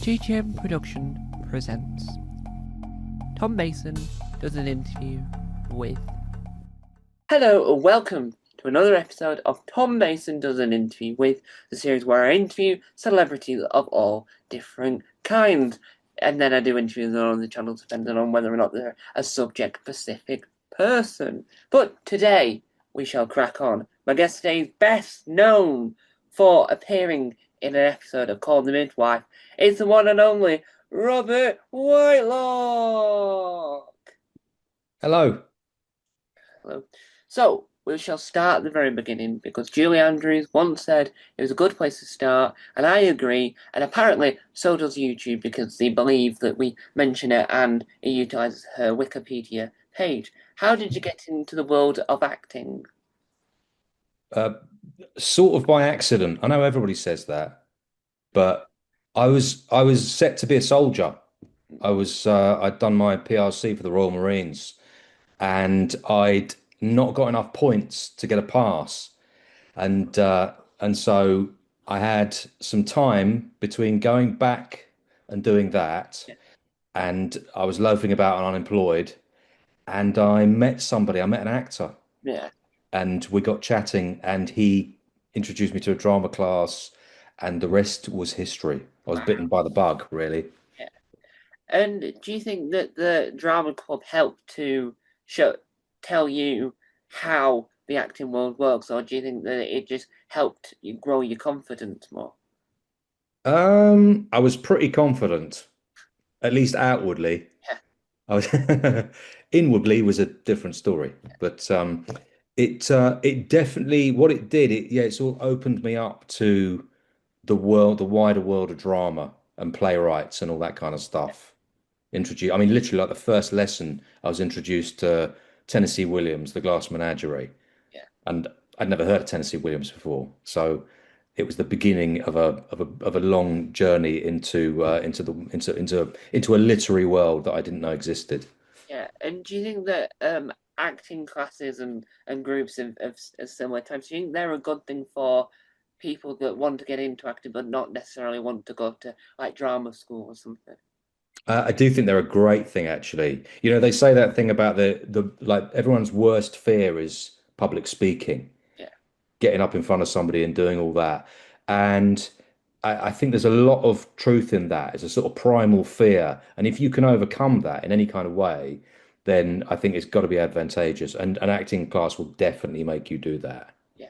GTM Production presents Tom Mason does an interview with. Hello and welcome to another episode of Tom Mason does an interview with, the series where I interview celebrities of all different kinds. And then I do interviews on the channel depending on whether or not they're a subject-specific person. But today we shall crack on. My guest today is best known for appearing in an episode of Call the Midwife. It's the one and only Robert Whitelock. Hello. Hello. So, we shall start at the very beginning because Julie Andrews once said it was a good place to start, and I agree, and apparently so does YouTube because they believe that we mention it and it utilizes her Wikipedia page. How did you get into the world of acting? Uh, Sort of by accident. I know everybody says that, but I was set to be a soldier. I'd done my PRC for the Royal Marines, and I'd not got enough points to get a pass, and so I had some time between going back and doing that, Yeah, and I was loafing about and unemployed, and I met somebody. I met an actor yeah, and we got chatting and he introduced me to a drama class and the rest was history. I was bitten by the bug, really. yeah. And do you think that the drama club helped to show tell you how the acting world works, or do you think that it just helped you grow your confidence more? I was pretty confident, at least outwardly. Yeah, I was inwardly was a different story, but it definitely what it did, it sort of opened me up to the world, the wider world of drama and playwrights and all that kind of stuff. I mean, literally, like the first lesson, I was introduced to Tennessee Williams, the Glass Menagerie, yeah, and I'd never heard of Tennessee Williams before. So it was the beginning of a long journey into a literary world that I didn't know existed. yeah. And do you think that acting classes and groups of similar types, do you think they're a good thing for people that want to get into acting but not necessarily want to go to like drama school or something? I do think they're a great thing, actually. You know, they say that thing about the like everyone's worst fear is public speaking, Yeah, getting up in front of somebody and doing all that. And I think there's a lot of truth in that. It's a sort of primal fear. And if you can overcome that in any kind of way, then I think it's got to be advantageous. And an acting class will definitely make you do that. yeah.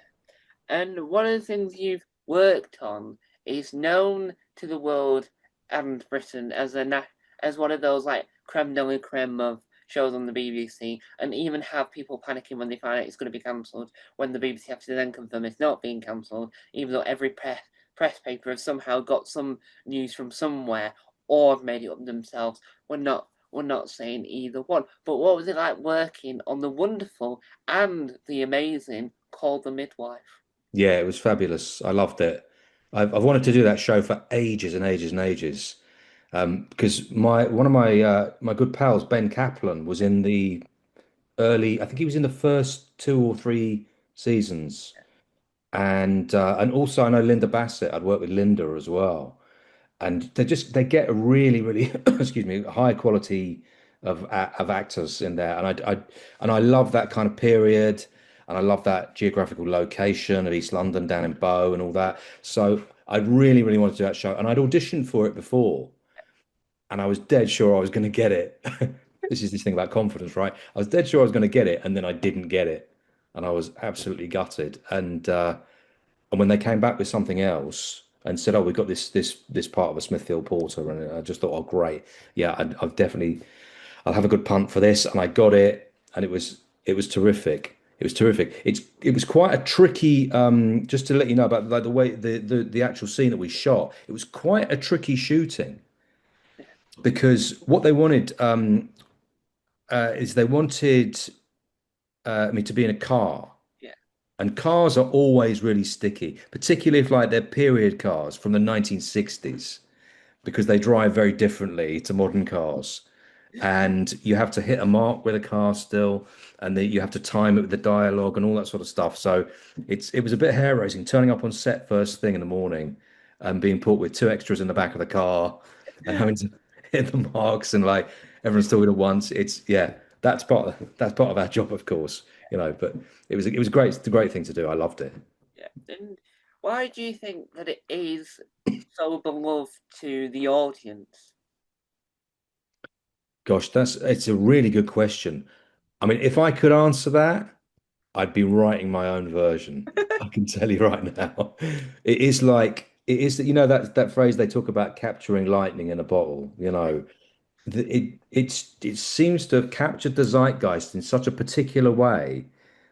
And one of the things you've worked on is known to the world and Britain as as one of those like creme de la creme of shows on the BBC, and even have people panicking when they find out it's going to be cancelled. When the BBC have to then confirm it's not being cancelled, even though every press paper has somehow got some news from somewhere or have made it up themselves. We're not saying either one. But what was it like working on the wonderful and the amazing Call the Midwife? Yeah, it was fabulous. I loved it. I've wanted to do that show for ages and ages and ages. Because my one of my good pals, Ben Kaplan, was in the early, I think he was in the first two or three seasons. And also I know Linda Bassett. I'd worked with Linda as well. And they get a really excuse me, high quality of actors in there. And I love that kind of period, and I love that geographical location of East London down in Bow and all that. So I really wanted to do that show. And I'd auditioned for it before, and I was dead sure I was going to get it. This is this thing about confidence, right? I was dead sure I was going to get it, and then I didn't get it, and I was absolutely gutted. And when they came back with something else and said, "Oh, we got this part of a Smithfield Porter," and I just thought, "Oh, great, yeah, I've definitely I'll have a good punt for this," and I got it, and it was terrific. It was terrific. It was quite a tricky. Just to let you know about like the way the actual scene that we shot. It was quite a tricky shooting because what they wanted is they wanted me to be in a car. Yeah, And cars are always really sticky, particularly if like they're period cars from the 1960s, because they drive very differently to modern cars. And you have to hit a mark with a car still, and you have to time it with the dialogue and all that sort of stuff. So it was a bit hair-raising turning up on set first thing in the morning and being put with two extras in the back of the car and having to hit the marks and like everyone's talking at once. It's yeah, that's part of our job, of course, But it was great. It's a great thing to do. I loved it. Yeah. And why do you think that it is so beloved to the audience? Gosh, it's a really good question. I mean, if I could answer that, I'd be writing my own version. I can tell you right now. It is that that phrase they talk about capturing lightning in a bottle, it seems to have captured the zeitgeist in such a particular way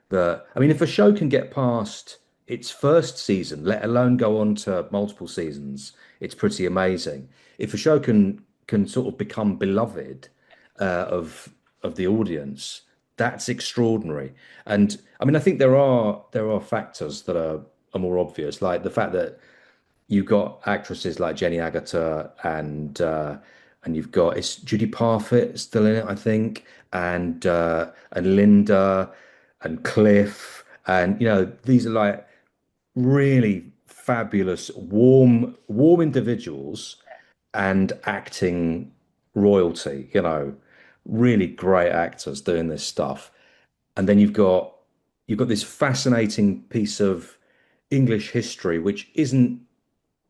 that I mean, if a show can get past its first season, let alone go on to multiple seasons, it's pretty amazing. If a show can sort of become beloved of the audience, that's extraordinary. And I mean, I think there are factors that are more obvious, like the fact that you've got actresses like Jenny Agutter and you've got it's Judy Parfitt still in it, I think, and Linda and Cliff, and these are like really fabulous, warm individuals and acting royalty, really great actors doing this stuff. And then you've got this fascinating piece of English history, which isn't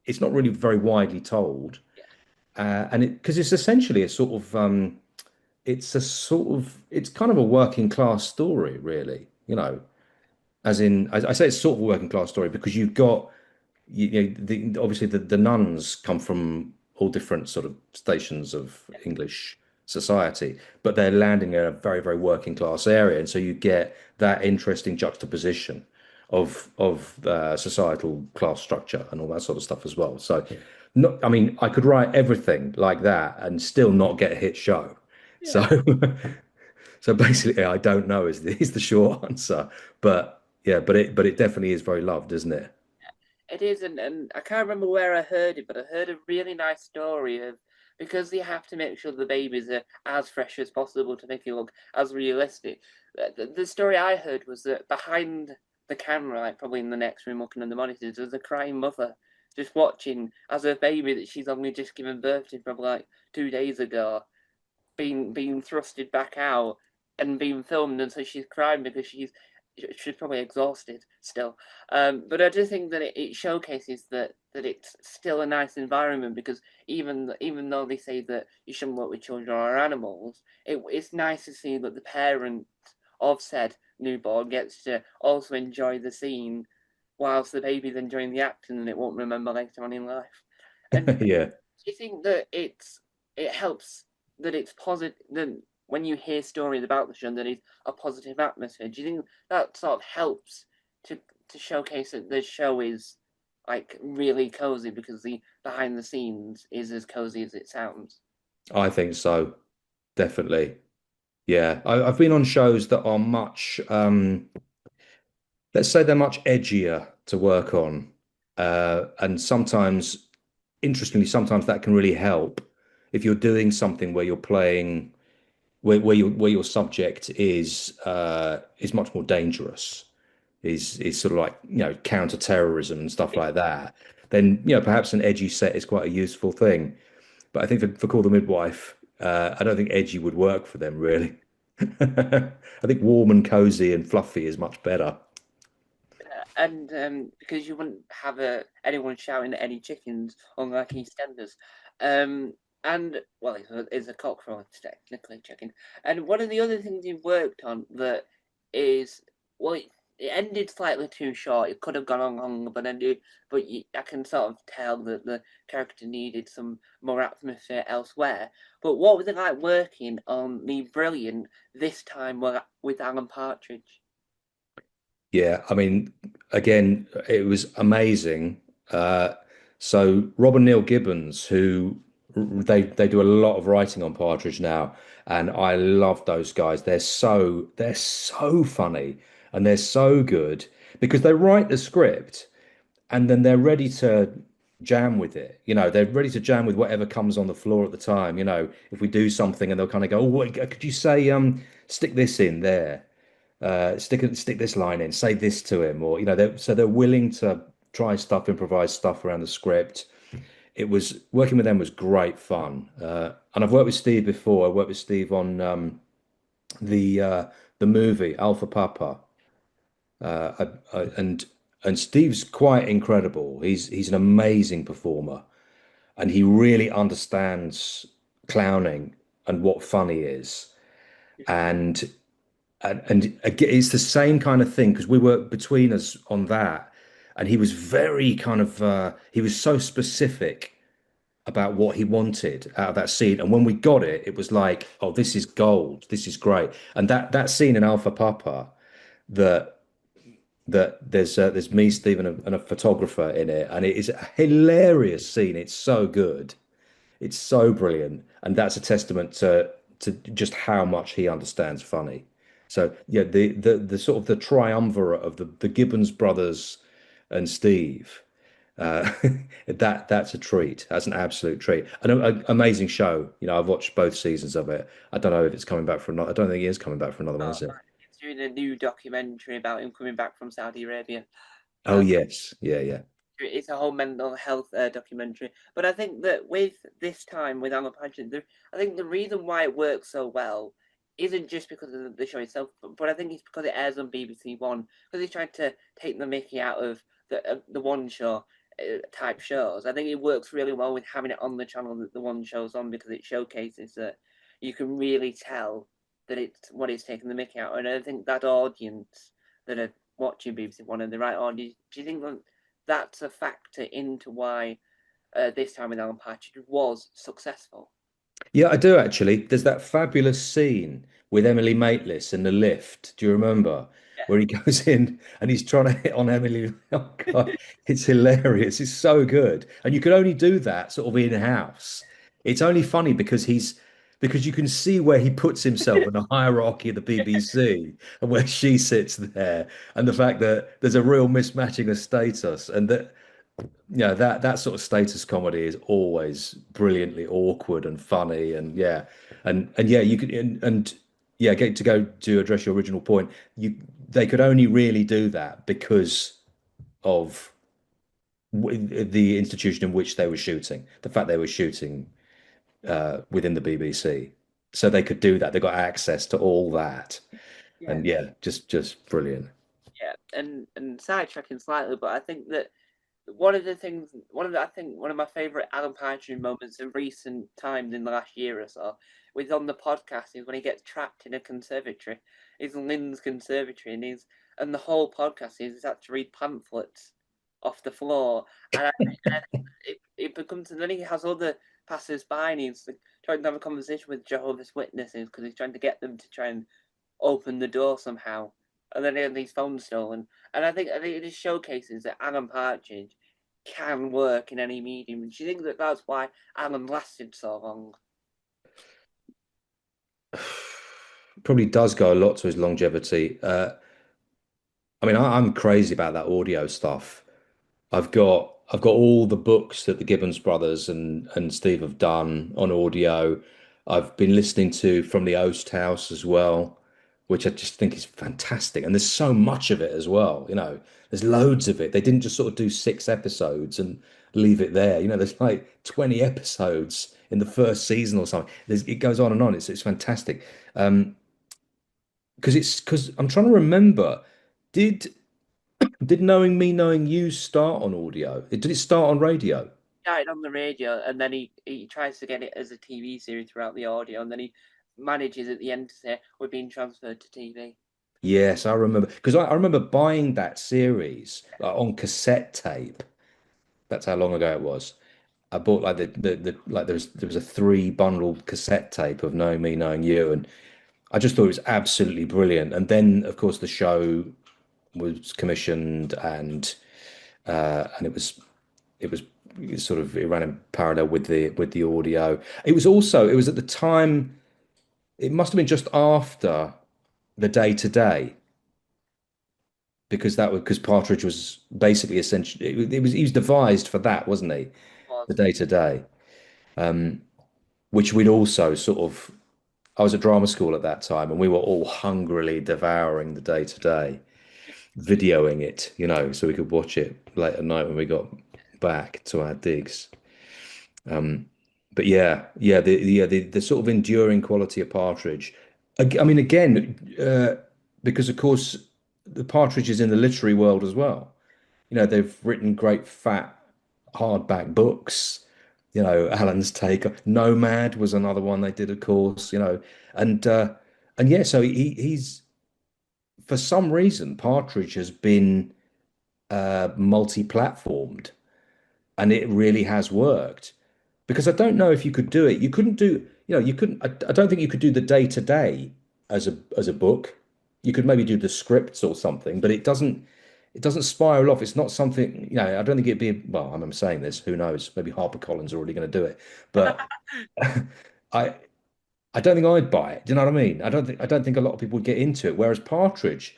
it's not really very widely told, and it because it's essentially a sort of it's kind of a working class story, really. As in I say it's sort of a working class story because you've got obviously the nuns come from all different sort of stations of English society, but they're landing in a very, very working class area, and so you get that interesting juxtaposition of societal class structure and all that sort of stuff as well. So, not, I mean, I could write everything like that and still not get a hit show. So, Yeah. so basically, I don't know is the short answer, but yeah, but it definitely is very loved, isn't it? It is, and I can't remember where I heard it, but I heard a really nice story of because they have to make sure the babies are as fresh as possible to make it look as realistic. The story I heard was that behind the camera, like probably in the next room looking at the monitors, there's a crying mother just watching as her baby that she's only just given birth to probably like 2 days ago being thrusted back out and being filmed, and so she's crying because she's probably exhausted still. But I do think that it showcases that it's still a nice environment because even though they say that you shouldn't work with children or animals, it's nice to see that the parent of said newborn gets to also enjoy the scene whilst the baby's enjoying the acting and it won't remember later on in life. And Yeah. do you think that it helps that it's positive that when you hear stories about the show that it's a positive atmosphere? Do you think that sort of helps to showcase that the show is like really cozy because the behind the scenes is as cozy as it sounds? I think so, definitely. Yeah, I've been on shows that are much, let's say they're much edgier to work on. And sometimes, interestingly, sometimes that can really help if you're doing something where you're playing, where your subject is much more dangerous, is sort of like, counter-terrorism and stuff like that. Then, perhaps an edgy set is quite a useful thing. But I think for Call the Midwife, I don't think edgy would work for them really. I think warm and cozy and fluffy is much better. And because you wouldn't have anyone shouting at any chickens, unlike EastEnders. Um, and well, it's a cockerel, it's technically chicken. And one of the other things you've worked on that is well, it ended slightly too short. It could have gone on longer, I can sort of tell that the character needed some more atmosphere elsewhere. But what was it like working on the brilliant this time with Alan Partridge? Yeah, I mean, again, it was amazing. So Robin Neil Gibbons, who they do a lot of writing on Partridge now, and I love those guys. They're so funny and they're so good because they write the script and then they're ready to jam with it. They're ready to jam with whatever comes on the floor at the time. If we do something and they'll kind of go, "Oh, could you say stick this in there?" Stick this line in, say this to him, or so they're willing to try stuff, improvise stuff around the script. it was working with them was great fun. And I've worked with Steve before. I worked with Steve on the uh, the movie Alpha Papa, and Steve's quite incredible. He's an amazing performer, and he really understands clowning and what funny is. And and again, it's the same kind of thing because we were between us on that, and he was very kind of he was so specific about what he wanted out of that scene. And when we got it, it was like, oh, this is gold. This is great. And that scene in Alpha Papa that there's me, Stephen, and a photographer in it, and it is a hilarious scene. It's so good. It's so brilliant, and that's a testament to just how much he understands funny. So yeah, the sort of the triumvirate of the Gibbons brothers and Steve. Uh, that's a treat. That's an absolute treat. An amazing show. You know, I've watched both seasons of it. I don't know if it's coming back for another. I don't think it is coming back for another one, Oh, is it? it's doing a new documentary about him coming back from Saudi Arabia. Oh Um, yes, yeah, yeah. it's a whole mental health documentary. But I think that with this time with Alan Paget, I think the reason why it works so well isn't just because of the show itself, but I think it's because it airs on BBC One. Because he's trying to take the Mickey out of the One Show type shows. I think it works really well with having it on the channel that the One Show's on because it showcases that you can really tell that it's what it's taking the Mickey out. And I think that audience that are watching BBC One and the right audience, do you think that that's a factor into why this time with Alan Partridge was successful? Yeah, I do actually. There's that fabulous scene with Emily Maitlis in the lift. Do you remember? Where he goes in and he's trying to hit on Emily. Oh God, it's hilarious. It's so good. And you can only do that sort of in-house. It's only funny because you can see where he puts himself in the hierarchy of the BBC and where she sits there, and the fact that there's a real mismatching of status, and that yeah, that sort of status comedy is always brilliantly awkward and funny, and yeah, and yeah, you could and yeah, get to go to address your original point. They could only really do that because of the institution in which they were shooting, the fact they were shooting within the BBC, so they could do that. They got access to all that, Yeah, and yeah, just brilliant. yeah, and sidetracking slightly, but I think that I think one of my favorite Alan Partridge moments in recent times in the last year or so was on the podcast is when he gets trapped in a conservatory. It's Lynn's conservatory, and the whole podcast is had to read pamphlets off the floor, and it becomes and then he has other passers by and he's like, trying to have a conversation with Jehovah's Witnesses because he's trying to get them to try and open the door somehow, and then he had these phones stolen. And I think it just showcases that Alan Partridge can work in any medium. And do you think that that's why Alan lasted so long? Probably does go a lot to his longevity. I mean, I'm crazy about that audio stuff. I've got all the books that the Gibbons brothers and Steve have done on audio. I've been listening to From the Oast House as well, which I just think is fantastic. And there's so much of it as well. You know, there's loads of it. They didn't just sort of do 6 episodes and leave it there. You know, there's like 20 episodes in the first season or something. It goes on and on. It's fantastic. Because I'm trying to remember, did did Knowing Me, Knowing You start on audio? Did it start on radio? Started on the radio, and then he tries to get it as a TV series throughout the audio, and then he manages at the end to say we're being transferred to TV. Yes, I remember because I remember buying that series on cassette tape. That's how long ago it was. I bought like the like there was a three bundled cassette tape of Knowing Me, Knowing You, and I just thought it was absolutely brilliant. And then of course the show was commissioned and it was sort of it ran in parallel with the audio. It was at the time. It must have been just after the day to day because Partridge was basically essentially he was devised for that, wasn't he? The Was day to day, which we'd also sort of. I was at drama school at that time, and we were all hungrily devouring the day to day, videoing it, so we could watch it late at night when we got back to our digs. But the sort of enduring quality of Partridge. I mean, again, because of course the Partridge is in the literary world as well. You know, they've written great fat hardback books. You know, Alan's Take, Nomad was another one they did, of course. You know, and uh, and yeah, so he's for some reason Partridge has been multi-platformed, and it really has worked. Because I don't know if you could do it. You couldn't do, you couldn't. I don't think you could do the day to day as a book. You could maybe do the scripts or something, but it doesn't spiral off. It's not something, I don't think it'd be, well, I'm saying this, who knows? Maybe HarperCollins are already going to do it. But I I don't think I'd buy it. Do you know what I mean? I don't think a lot of people would get into it. Whereas Partridge,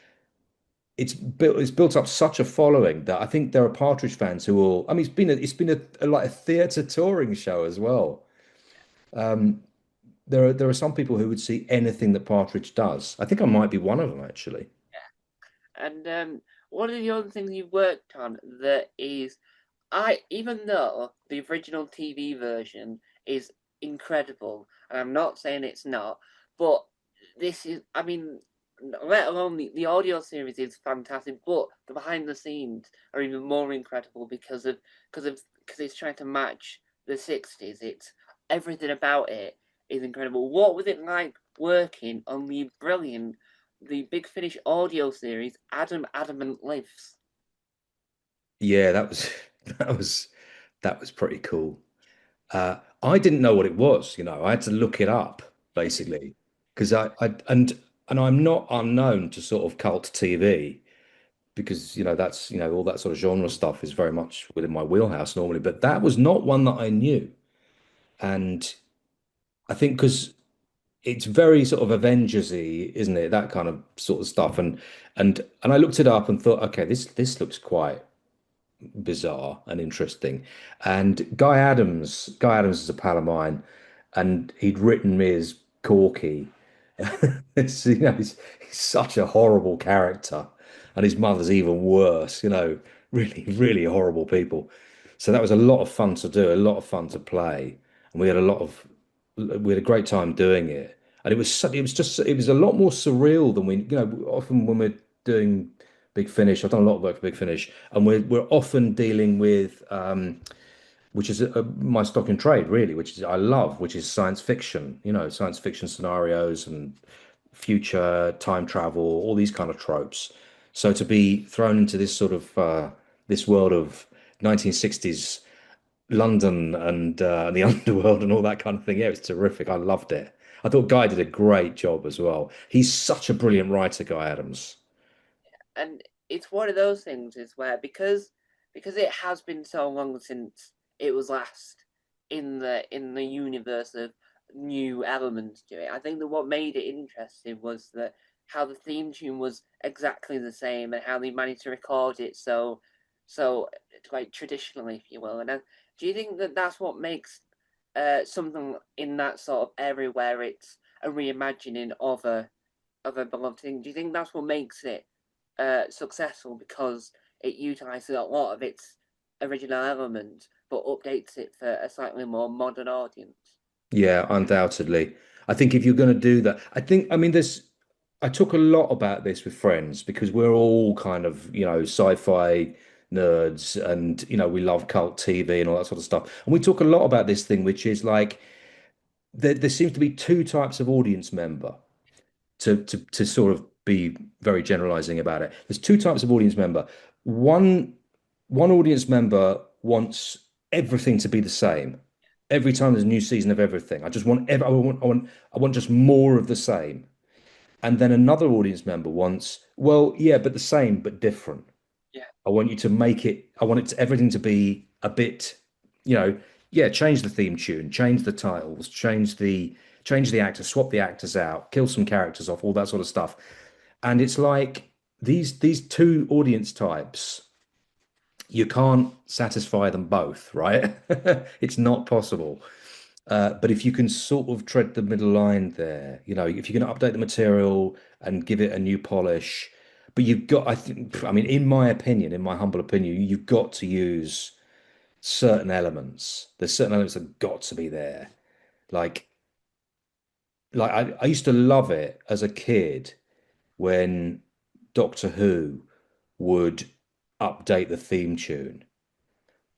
it's built up such a following that I think there are Partridge fans who will. I mean, it's been like a theatre touring show as well. There are some people who would see anything that Partridge does. I think I might be one of them actually. And one of the other things you've worked on that is, I even though the original TV version is incredible, and I'm not saying it's not, but this is, I mean, let alone the audio series is fantastic, but the behind the scenes are even more incredible because it's trying to match the 60s. It's everything about it is incredible. What was it like working on the Big Finish audio series, Adam Adamant Lives? Yeah, that was that was that was pretty cool. I didn't know what it was, I had to look it up basically because and I'm not unknown to sort of cult TV because that's all that sort of genre stuff is very much within my wheelhouse normally, but that was not one that I knew. And I think because it's very sort of Avengers-y, isn't it? That kind of sort of stuff. And I looked it up and thought, okay, this looks quite bizarre and interesting. And Guy Adams is a pal of mine, and he'd written me as Corky. He's such a horrible character, and his mother's even worse. Really, really horrible people. So that was a lot of fun to do, a lot of fun to play, and we had a great time doing it. And it was a lot more surreal than often when we're doing Big Finish. I've done a lot of work for Big Finish, and we're often dealing with which is my stock in trade really, which is I love, which is science fiction. Science fiction scenarios and future time travel, all these kind of tropes. So to be thrown into this sort of this world of 1960s London and the underworld and all that kind of thing, yeah, it was terrific. I loved it. I thought Guy did a great job as well. He's such a brilliant writer, Guy Adams. And it's one of those things is where because it has been so long since it was last in the universe of new elements to it. I think that what made it interesting was that how the theme tune was exactly the same and how they managed to record it so quite traditionally, if you will. And do you think that that's what makes something in that sort of area where it's a reimagining of a beloved thing? Do you think that's what makes it successful because it utilizes a lot of its original elements but updates it for a slightly more modern audience? Yeah, undoubtedly. I think if you're going to do that, I mean, I talk a lot about this with friends because we're all kind of, sci-fi nerds and, we love cult TV and all that sort of stuff. And we talk a lot about this thing, which is like there seems to be two types of audience member to sort of be very generalizing about it. There's two types of audience member. One one audience member wants everything to be the same. Every time there's a new season of everything, I just want I want just more of the same. And then another audience member wants, well, yeah, but the same but different. Yeah, I want you to make it, I want everything to be a bit, you know, yeah, change the theme tune, change the titles, change the actors, swap the actors out, kill some characters off, all that sort of stuff. And it's like these two audience types, you can't satisfy them both, right? It's not possible. But if you can sort of tread the middle line there, if you're going to update the material and give it a new polish, but you've got, I think, I mean, in my opinion, in my humble opinion, you've got to use certain elements. There's certain elements that got to be there. Like I used to love it as a kid when Doctor Who would update the theme tune.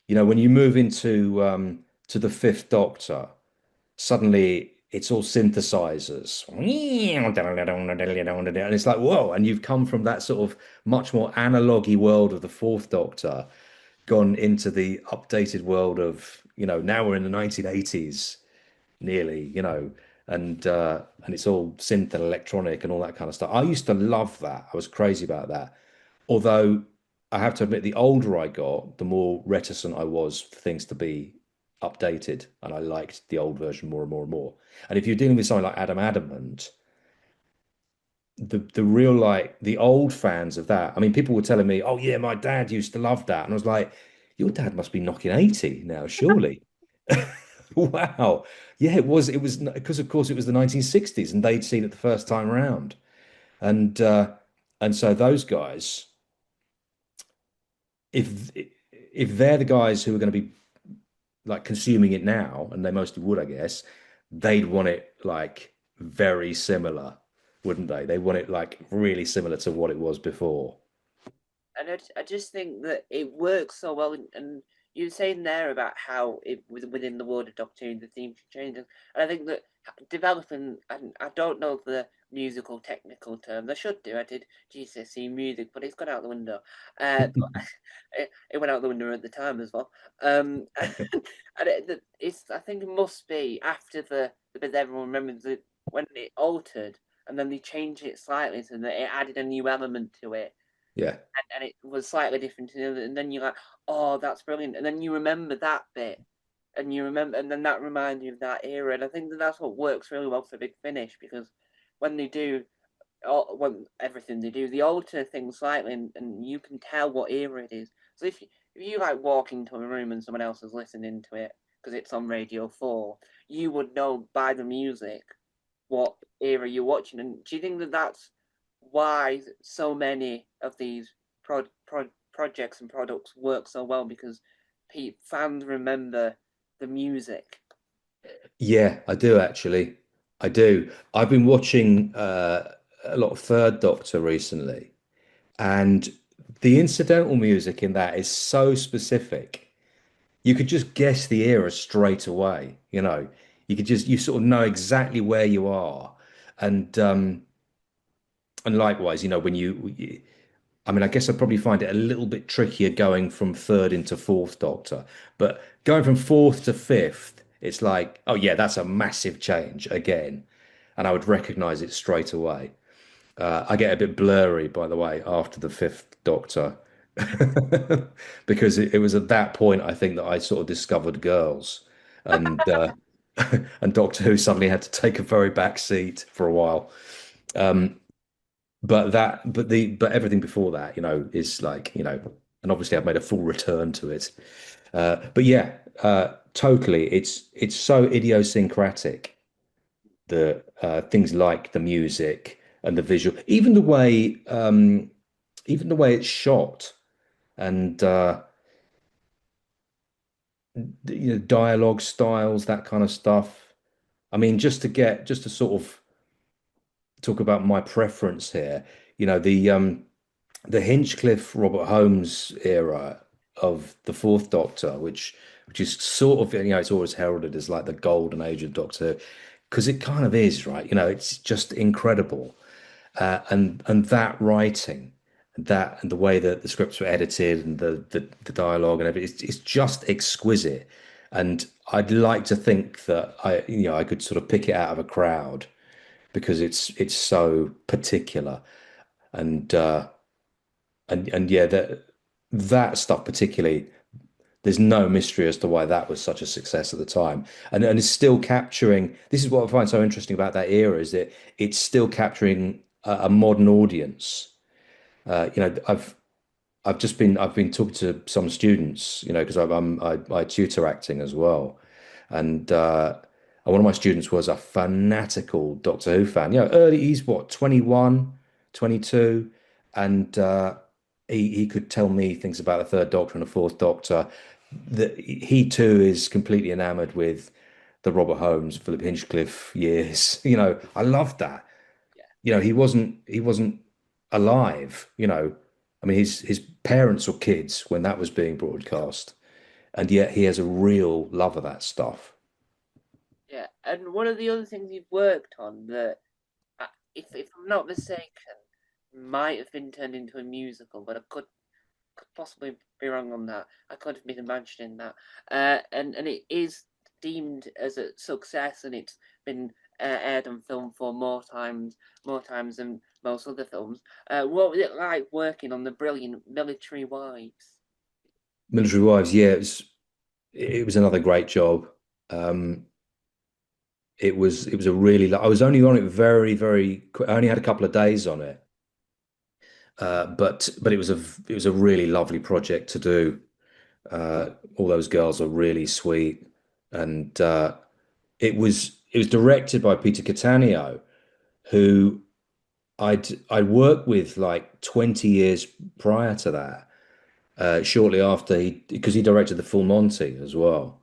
You know, when you move into to the Fifth Doctor, suddenly it's all synthesizers. And it's like, whoa, and you've come from that sort of much more analogy world of the Fourth Doctor, gone into the updated world of, now we're in the 1980s nearly, and it's all synth and electronic and all that kind of stuff. I used to love that. I was crazy about that. Although I have to admit, the older I got, the more reticent I was for things to be updated, and I liked the old version more and more and more. And if you're dealing with something like Adam Adamant, the real like the old fans of that, I mean, people were telling me, "Oh yeah, my dad used to love that," and I was like, "Your dad must be knocking 80 now, surely." Wow. Yeah, it was because of course it was the 1960s and they'd seen it the first time around. And so those guys, if if they're the guys who are going to be like consuming it now, and they mostly would, I guess, they'd want it like very similar, wouldn't they? They want it like really similar to what it was before. And I just think that it works so well. And you were saying there about how it was within the world of Doctor Who, the theme changes. And I think that developing, and I don't know the musical technical terms. I should do. I did GCSE music, but it's gone out the window. But it went out the window at the time as well. And it's I think it must be after the bit that everyone remembers that when it altered and then they changed it slightly so that it added a new element to it Yeah. and it was slightly different to the other, and then you're like, oh, that's brilliant, and then you remember that bit, and you remember, and then that reminds you of that era, and I think that that's what works really well for Big Finish because when they do, when everything they do, they alter things slightly, and you can tell what era it is. So if you like walk into a room and someone else is listening to it because it's on Radio 4, you would know by the music what era you're watching. And do you think that that's why so many of these projects and products work so well? Because fans remember the music. Yeah, I do actually. I do. I've been watching a lot of Third Doctor recently, and the incidental music in that is so specific. You could just guess the era straight away, you know. You sort of know exactly where you are. And likewise, I mean, I guess I'd probably find it a little bit trickier going from third into fourth Doctor, but going from fourth to fifth, it's like, oh yeah, that's a massive change again, and I would recognize it straight away. I get a bit blurry, by the way, after the fifth Doctor, because it was at that point I think that I sort of discovered girls, and and Doctor Who suddenly had to take a very back seat for a while. But everything before that, is like, and obviously I've made a full return to it. But yeah, totally. It's so idiosyncratic that things like the music and the visual, even the way it's shot and dialogue styles, that kind of stuff. I mean, just to sort of talk about my preference here, the Hinchcliffe Robert Holmes era of the Fourth Doctor, which is sort of, it's always heralded as like the golden age of Doctor, because it kind of is, right? It's just incredible. And that writing, that and the way that the scripts were edited and the dialogue and everything, it's just exquisite. And I'd like to think that I could sort of pick it out of a crowd because it's so particular. And yeah, that stuff particularly, there's no mystery as to why that was such a success at the time, and it's still capturing. This is what I find so interesting about that era is that it's still capturing a modern audience. I've been talking to some students, because I tutor acting as well, and one of my students was a fanatical Doctor Who fan. He's what, 21, 22, and he could tell me things about the Third Doctor and the Fourth Doctor, that he too is completely enamored with the Robert Holmes, Philip Hinchcliffe years. I loved that. Yeah, He wasn't alive. I mean, his parents were kids when that was being broadcast, and yet he has a real love of that stuff. yeah. And one of the other things you've worked on that, if I'm not mistaken, might have been turned into a musical, but I could possibly be wrong on that. I could have been imagining that. And it is deemed as a success, and it's been aired on film for more times than most other films. What was it like working on the brilliant Military Wives? Military Wives, yeah, it was another great job. Um, it was a really. I was only on it very, very quick. I only had a couple of days on it, but it was a really lovely project to do. All those girls are really sweet, and it was directed by Peter Cattaneo, who I'd worked with like 20 years prior to that. Shortly after because he directed the Full Monty as well,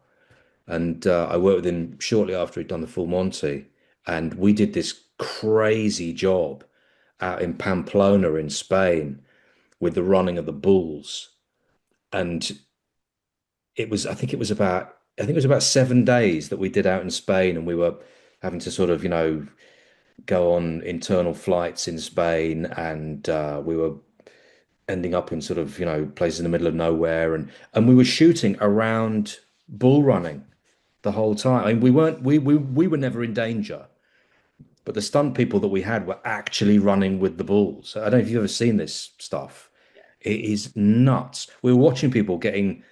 and I worked with him shortly after he'd done the Full Monty, and we did this crazy job out in Pamplona in Spain with the running of the bulls, and I think it was about 7 days that we did out in Spain, and we were having to sort of, go on internal flights in Spain, and we were ending up in sort of, places in the middle of nowhere, and we were shooting around bull running the whole time. I mean, we were never in danger, but the stunt people that we had were actually running with the bulls. I don't know if you've ever seen this stuff. Yeah, It is nuts. We were watching people getting,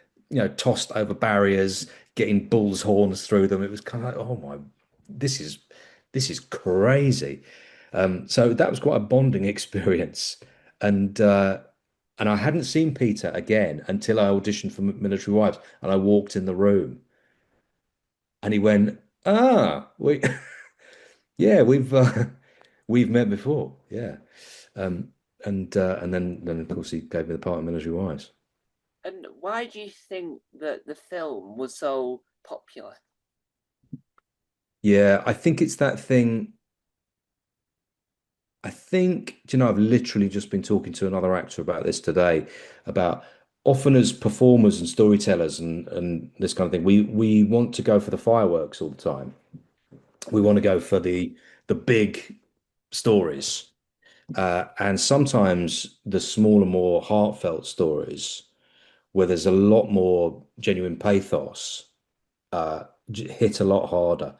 tossed over barriers, getting bulls' horns through them. It was kind of like, oh my, this is this is crazy. So that was quite a bonding experience, and and I hadn't seen Peter again until I auditioned for Military Wives, and I walked in the room, and he went, "Ah, we, yeah, we've met before, yeah." Um, and then of course he gave me the part of Military Wives. and why do you think that the film was so popular? Yeah, I think it's that thing. I think, I've literally just been talking to another actor about this today, about often as performers and storytellers and this kind of thing, we want to go for the fireworks all the time. We want to go for the big stories. And sometimes the smaller, more heartfelt stories where there's a lot more genuine pathos, hit a lot harder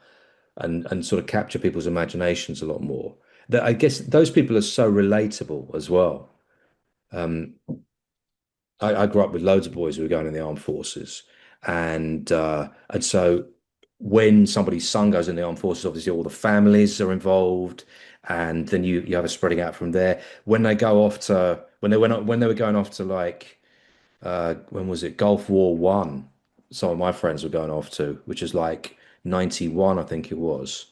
and sort of capture people's imaginations a lot more. That I guess those people are so relatable as well. Um, I grew up with loads of boys who were going in the armed forces, and so when somebody's son goes in the armed forces, obviously all the families are involved, and then you have a spreading out from there. When they were going off to like when was it, Gulf War One, some of my friends were going off to, which is like 91, I think it was,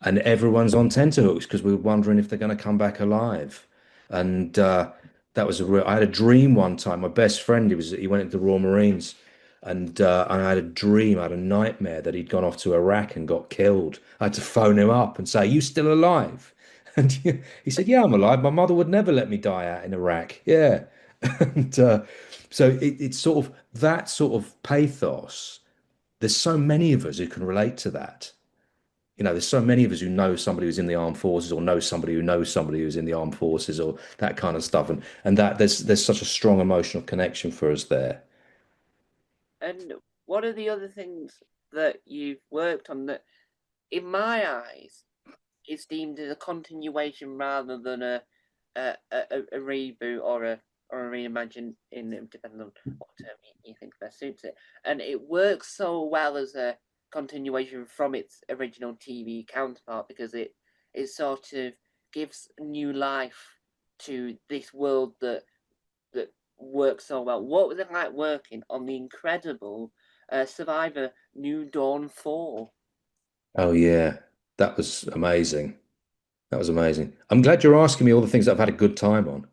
and everyone's on tenterhooks because we were wondering if they're going to come back alive. And that was a real. I had a dream one time. My best friend, he went into the Royal Marines, and I had a dream, I had a nightmare that he'd gone off to Iraq and got killed. I had to phone him up and say, "Are you still alive?" And he said, "Yeah, I'm alive. My mother would never let me die out in Iraq." Yeah, and so it's sort of that sort of pathos. There's so many of us who can relate to that. There's so many of us who know somebody who's in the armed forces or know somebody who knows somebody who's in the armed forces or that kind of stuff. And that there's such a strong emotional connection for us there. And what are the other things that you've worked on that, in my eyes, is deemed as a continuation rather than a reboot or a reimagine depending on what term you think best suits it. And it works so well as a continuation from its original TV counterpart because it sort of gives new life to this world that works so well. What was it like working on the incredible Survivor New Dawn 4? Oh yeah, that was amazing. That was amazing. I'm glad you're asking me all the things that I've had a good time on.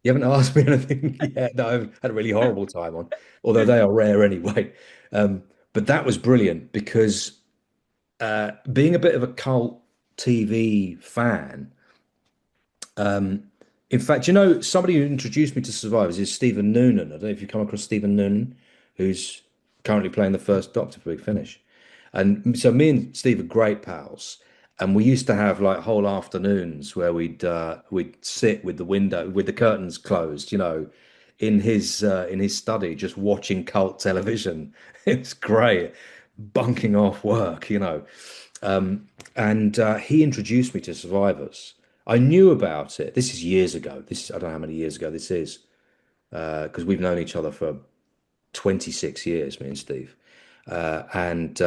You haven't asked me anything yet that I've had a really horrible time on, although they are rare anyway. Um, but that was brilliant because being a bit of a cult TV fan, um, in fact, you know, somebody who introduced me to Survivors is Stephen Noonan. I don't know if you come across Stephen Noonan, who's currently playing the first Doctor for Big Finish. And so me and Steve are great pals, and we used to have like whole afternoons where we'd sit with the window with the curtains closed, you know, in his study, just watching cult television. It's great, bunking off work, you know. And he introduced me to Survivors. I knew about it. This is years ago. This is, I don't know how many years ago this is, because we've known each other for 26 years, me and Steve. And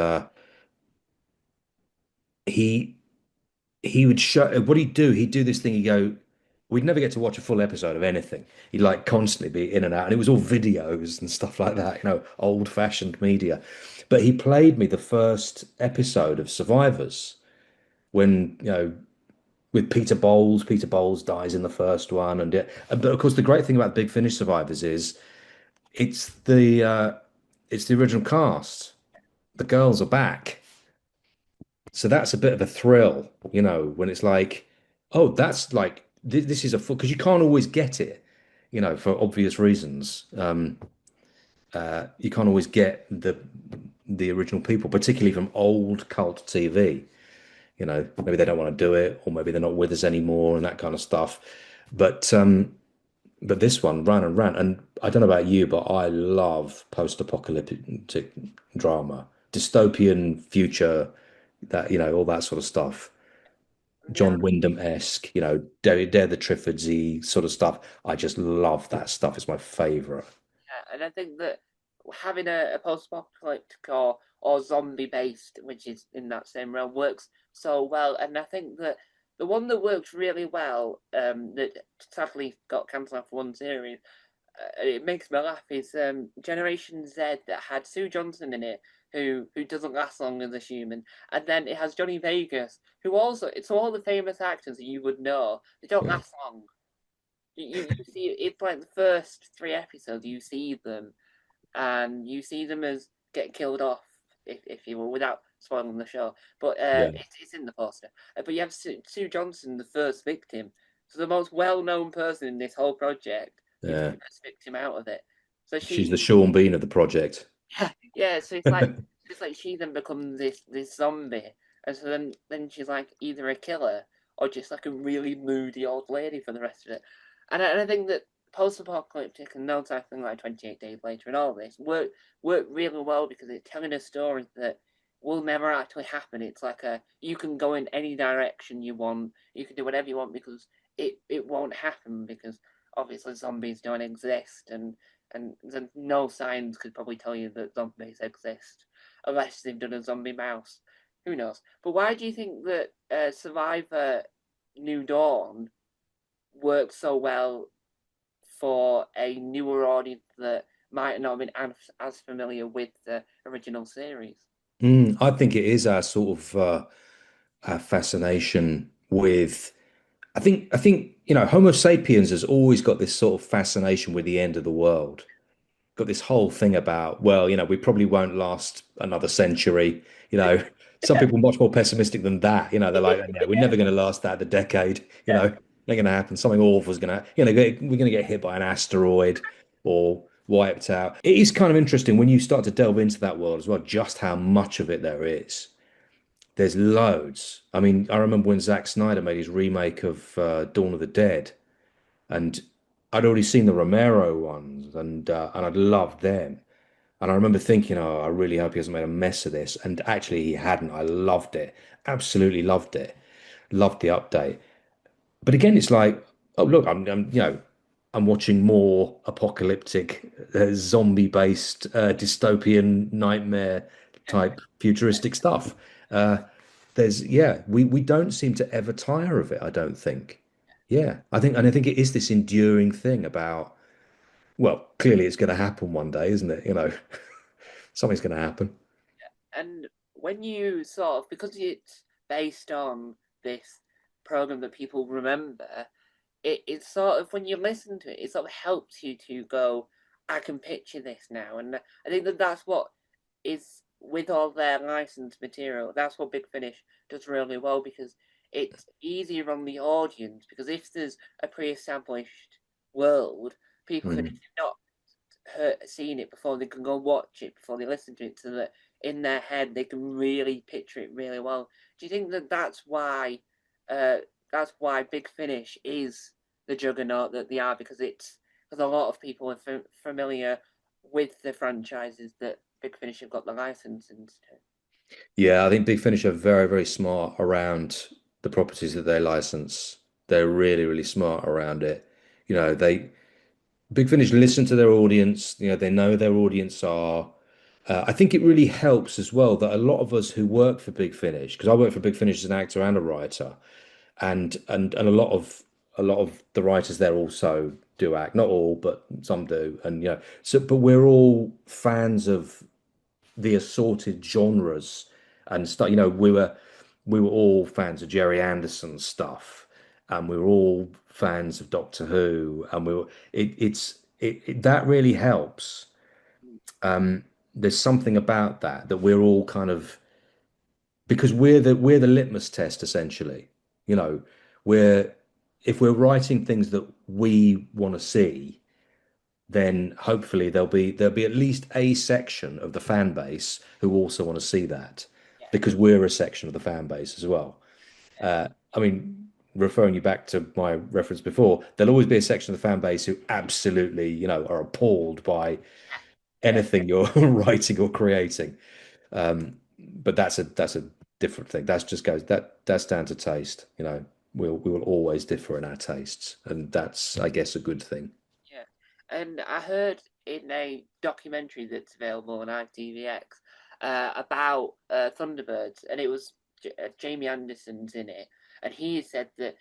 he he would show what he'd do. He'd do this thing. He'd go, we'd never get to watch a full episode of anything. He'd like constantly be in and out, and it was all videos and stuff like that, you know, old-fashioned media. But he played me the first episode of Survivors when, you know, with Peter Bowles. Peter Bowles dies in the first one, and but of course the great thing about Big Finish Survivors is it's it's the original cast. The girls are back. So that's a bit of a thrill, you know, when it's like, oh, that's like this is a full, because you can't always get it, you know, for obvious reasons. You can't always get the original people, particularly from old cult TV. You know, maybe they don't want to do it, or maybe they're not with us anymore, and that kind of stuff. But this one ran and ran, and I don't know about you, but I love post-apocalyptic drama, dystopian future, that, you know, all that sort of stuff. Yeah, John Wyndham-esque, you know, Dare the Triffids-y sort of stuff. I just love that stuff. It's my favorite. yeah, and I think that having a post-apocalyptic or zombie-based, which is in that same realm, works so well. And I think that the one that works really well, that sadly got cancelled after one series, it makes me laugh, is Generation Z that had Sue Johnson in it, who doesn't last long as a human, and then it has Johnny Vegas, who also, it's all the famous actors that you would know. They don't Yeah. last long. You see, it's like the first three episodes, you see them, and you see them as get killed off, if you will, without spoiling the show. But Yeah. it's in the poster. But you have Sue Johnson, the first victim. So the most well-known person in this whole project is the Yeah. first victim out of it. So She's she, the Sean Bean of the project. yeah, yeah. So it's like she then becomes this zombie, and so then she's like either a killer or just like a really moody old lady for the rest of it. And I think that post-apocalyptic and no time thing like 28 Days Later and all this work really well because it's telling a story that will never actually happen. It's like a you can go in any direction you want, you can do whatever you want because it won't happen because obviously zombies don't exist and then no signs could probably tell you that zombies exist unless they've done a zombie mouse. Who knows? But why do you think that Survivor New Dawn works so well for a newer audience that might not have been as familiar with the original series? I think it is our sort of our fascination with. I think you know Homo sapiens has always got this sort of fascination with the end of the world. Got this whole thing about, well, you know, we probably won't last another century. You know, some people are much more pessimistic than that. You know, they're like, yeah, we're never going to last that the decade. You Yeah, know, not going to happen. Something awful is going to, you know, we're going to get hit by an asteroid or wiped out. It is kind of interesting when you start to delve into that world as well, just how much of it there is. There's loads. I mean, I remember when Zack Snyder made his remake of Dawn of the Dead, and I'd already seen the Romero ones, and I'd loved them. And I remember thinking, oh, I really hope he hasn't made a mess of this. And actually, he hadn't. I loved it. Absolutely loved it. Loved the update. But again, it's like, oh, look, you know, I'm watching more apocalyptic, zombie-based, dystopian nightmare type futuristic stuff. Uh, yeah, we don't seem to ever tire of it, I don't think. Yeah, and I think it is this enduring thing about, well, clearly it's going to happen one day, isn't it? You know, something's going to happen. and when you sort of because it's based on this program that people remember, it's sort of when you listen to it, it sort of helps you to go, I can picture this now, and I think that that's what is with all their licensed material. That's what Big Finish does really well because it's easier on the audience. Because if there's a pre-established world, people can, if Mm. they've not seen it before, they can go watch it before they listen to it, so that in their head they can really picture it really well. Do you think that uh, that's why Big Finish is the juggernaut that they are? Because a lot of people are familiar with the franchises that Big Finish have got the licenses to. Yeah, I think Big Finish are very, very smart around the properties that they license. They're really, really smart around it. They Big Finish listen to their audience. They know their audience are. I think it really helps as well that a lot of us who work for Big Finish, because I work for Big Finish as an actor and a writer, and a lot of the writers there also do act. Not all, but some do. And but we're all fans of the assorted genres and stuff. We were all fans of Jerry Anderson's stuff, and we were all fans of Doctor Who, and we were. That really helps. There's something about that we're all kind of because we're the litmus test essentially. You know, we're if we're writing things that we want to see, then hopefully there'll be at least a section of the fan base who also want to see that Yeah, because we're a section of the fan base as well. I mean, referring you back to my reference before, there'll always be a section of the fan base who absolutely, are appalled by yeah, anything you're writing or creating. But that's a different thing. That's down to taste. We will always differ in our tastes, and that's, I guess, a good thing. yeah. And I heard in a documentary that's available on ITVX about Thunderbirds, and it was Jamie Anderson's in it, and he said that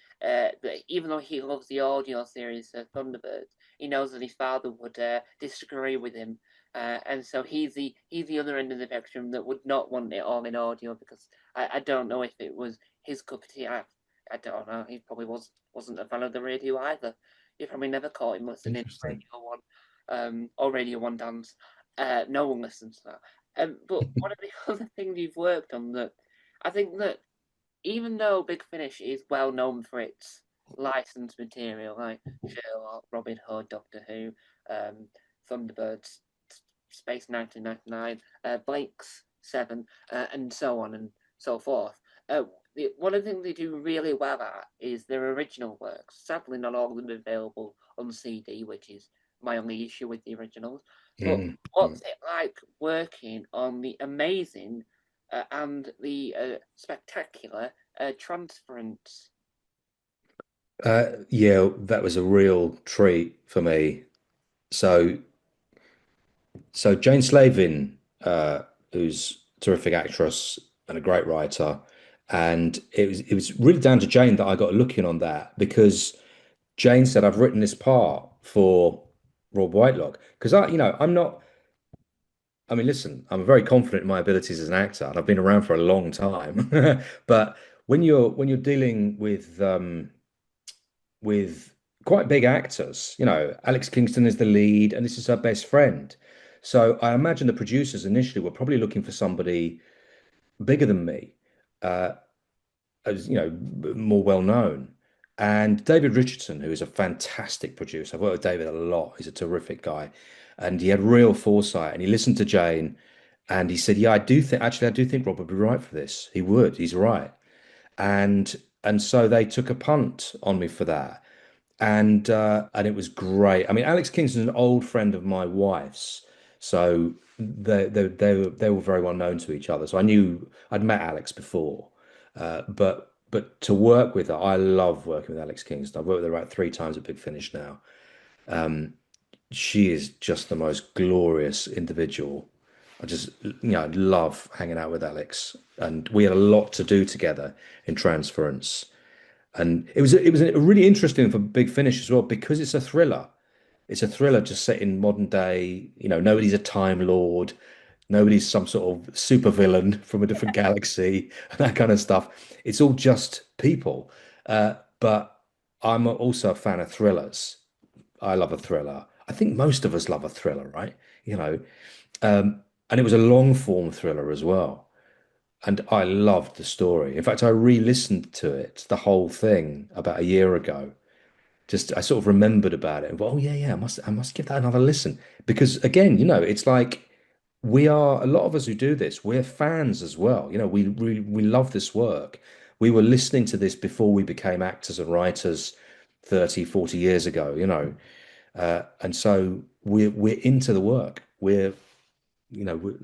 even though he loves the audio series of Thunderbirds, he knows that his father would disagree with him, and so he's the other end of the spectrum that would not want it all in audio because I don't know if it was his cup of tea. I don't know. He probably wasn't a fan of the radio either. You probably never caught him listening to Interesting. Radio One, or Radio One Dance. No one listens to that. But one of the other things you've worked on that I think that even though Big Finish is well known for its licensed material like Sherlock, Robin Hood, Doctor Who, um, Thunderbirds, Space 1999, Blake's Seven, and so on and so forth. One of the things they do really well at is their original works. Sadly, not all of them are available on CD, which is my only issue with the originals. But Mm. what's it like working on the amazing and the spectacular transference? Yeah, that was a real treat for me. So, so Jane Slavin, who's a terrific actress and a great writer, and it was really down to Jane that I got looking on that because Jane said I've written this part for Rob Whitelock because I'm not. I mean, listen, I'm very confident in my abilities as an actor, and I've been around for a long time. But when you're dealing with quite big actors. Alex Kingston is the lead, and this is her best friend. So I imagine the producers initially were probably looking for somebody bigger than me, uh, as more well known. And David Richardson, who is a fantastic producer, I've worked with David a lot. He's a terrific guy, and he had real foresight. And he listened to Jane, and he said, "Yeah, I do think Rob would be right for this. He would. He's right." And so they took a punt on me for that and it was great. I mean, Alex Kingston's an old friend of my wife's, so they were very well known to each other. So I knew I'd met Alex before, but to work with her, I love working with Alex Kingston. I've worked with her about 3 times at Big Finish now. She is just the most glorious individual. I just, love hanging out with Alex, and we had a lot to do together in Transference. And it was really interesting for Big Finish as well because it's a thriller. It's a thriller just set in modern day. Nobody's a Time Lord, nobody's some sort of supervillain from a different galaxy, and that kind of stuff. It's all just people. But I'm also a fan of thrillers. I love a thriller. I think most of us love a thriller, right? You know, and it was a long form thriller as well. And I loved the story. In fact, I re-listened to it, the whole thing, about a year ago. Just I sort of remembered about it and thought, oh yeah, yeah, I must give that another listen. Because again, it's like we are a lot of us who do this, we're fans as well. We love this work. We were listening to this before we became actors and writers 30, 40 years ago, and so we're into the work. You know,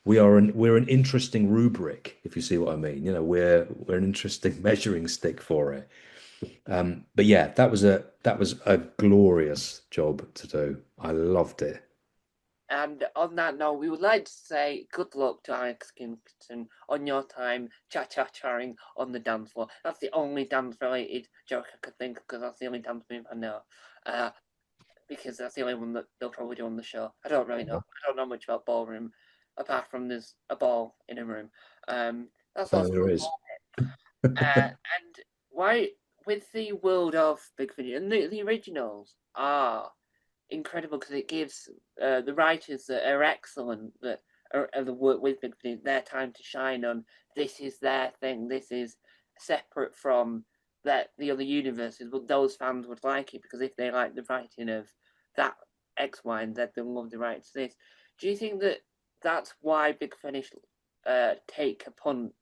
we're an interesting rubric, if you see what I mean. We're an interesting measuring stick for it. But yeah, that was a glorious job to do. I loved it. And on that note, we would like to say good luck to Alex Kingston on your time cha-cha-charing on the dance floor. That's the only dance-related joke I could think of because that's the only dance move I know. Uh, because that's the only one that they'll probably do on the show. I don't really know. I don't know much about ballroom apart from there's a ball in a room. That's So also there is. and why with the world of Big Finish and the originals are incredible because it gives the writers that are excellent that are the work with Big Finish their time to shine on. This is their thing. This is separate from the other universes, but those fans would like it because if they like the writing of that X, Y, and Z, they'll love the writing to this. Do you think that that's why Big Finish take a punt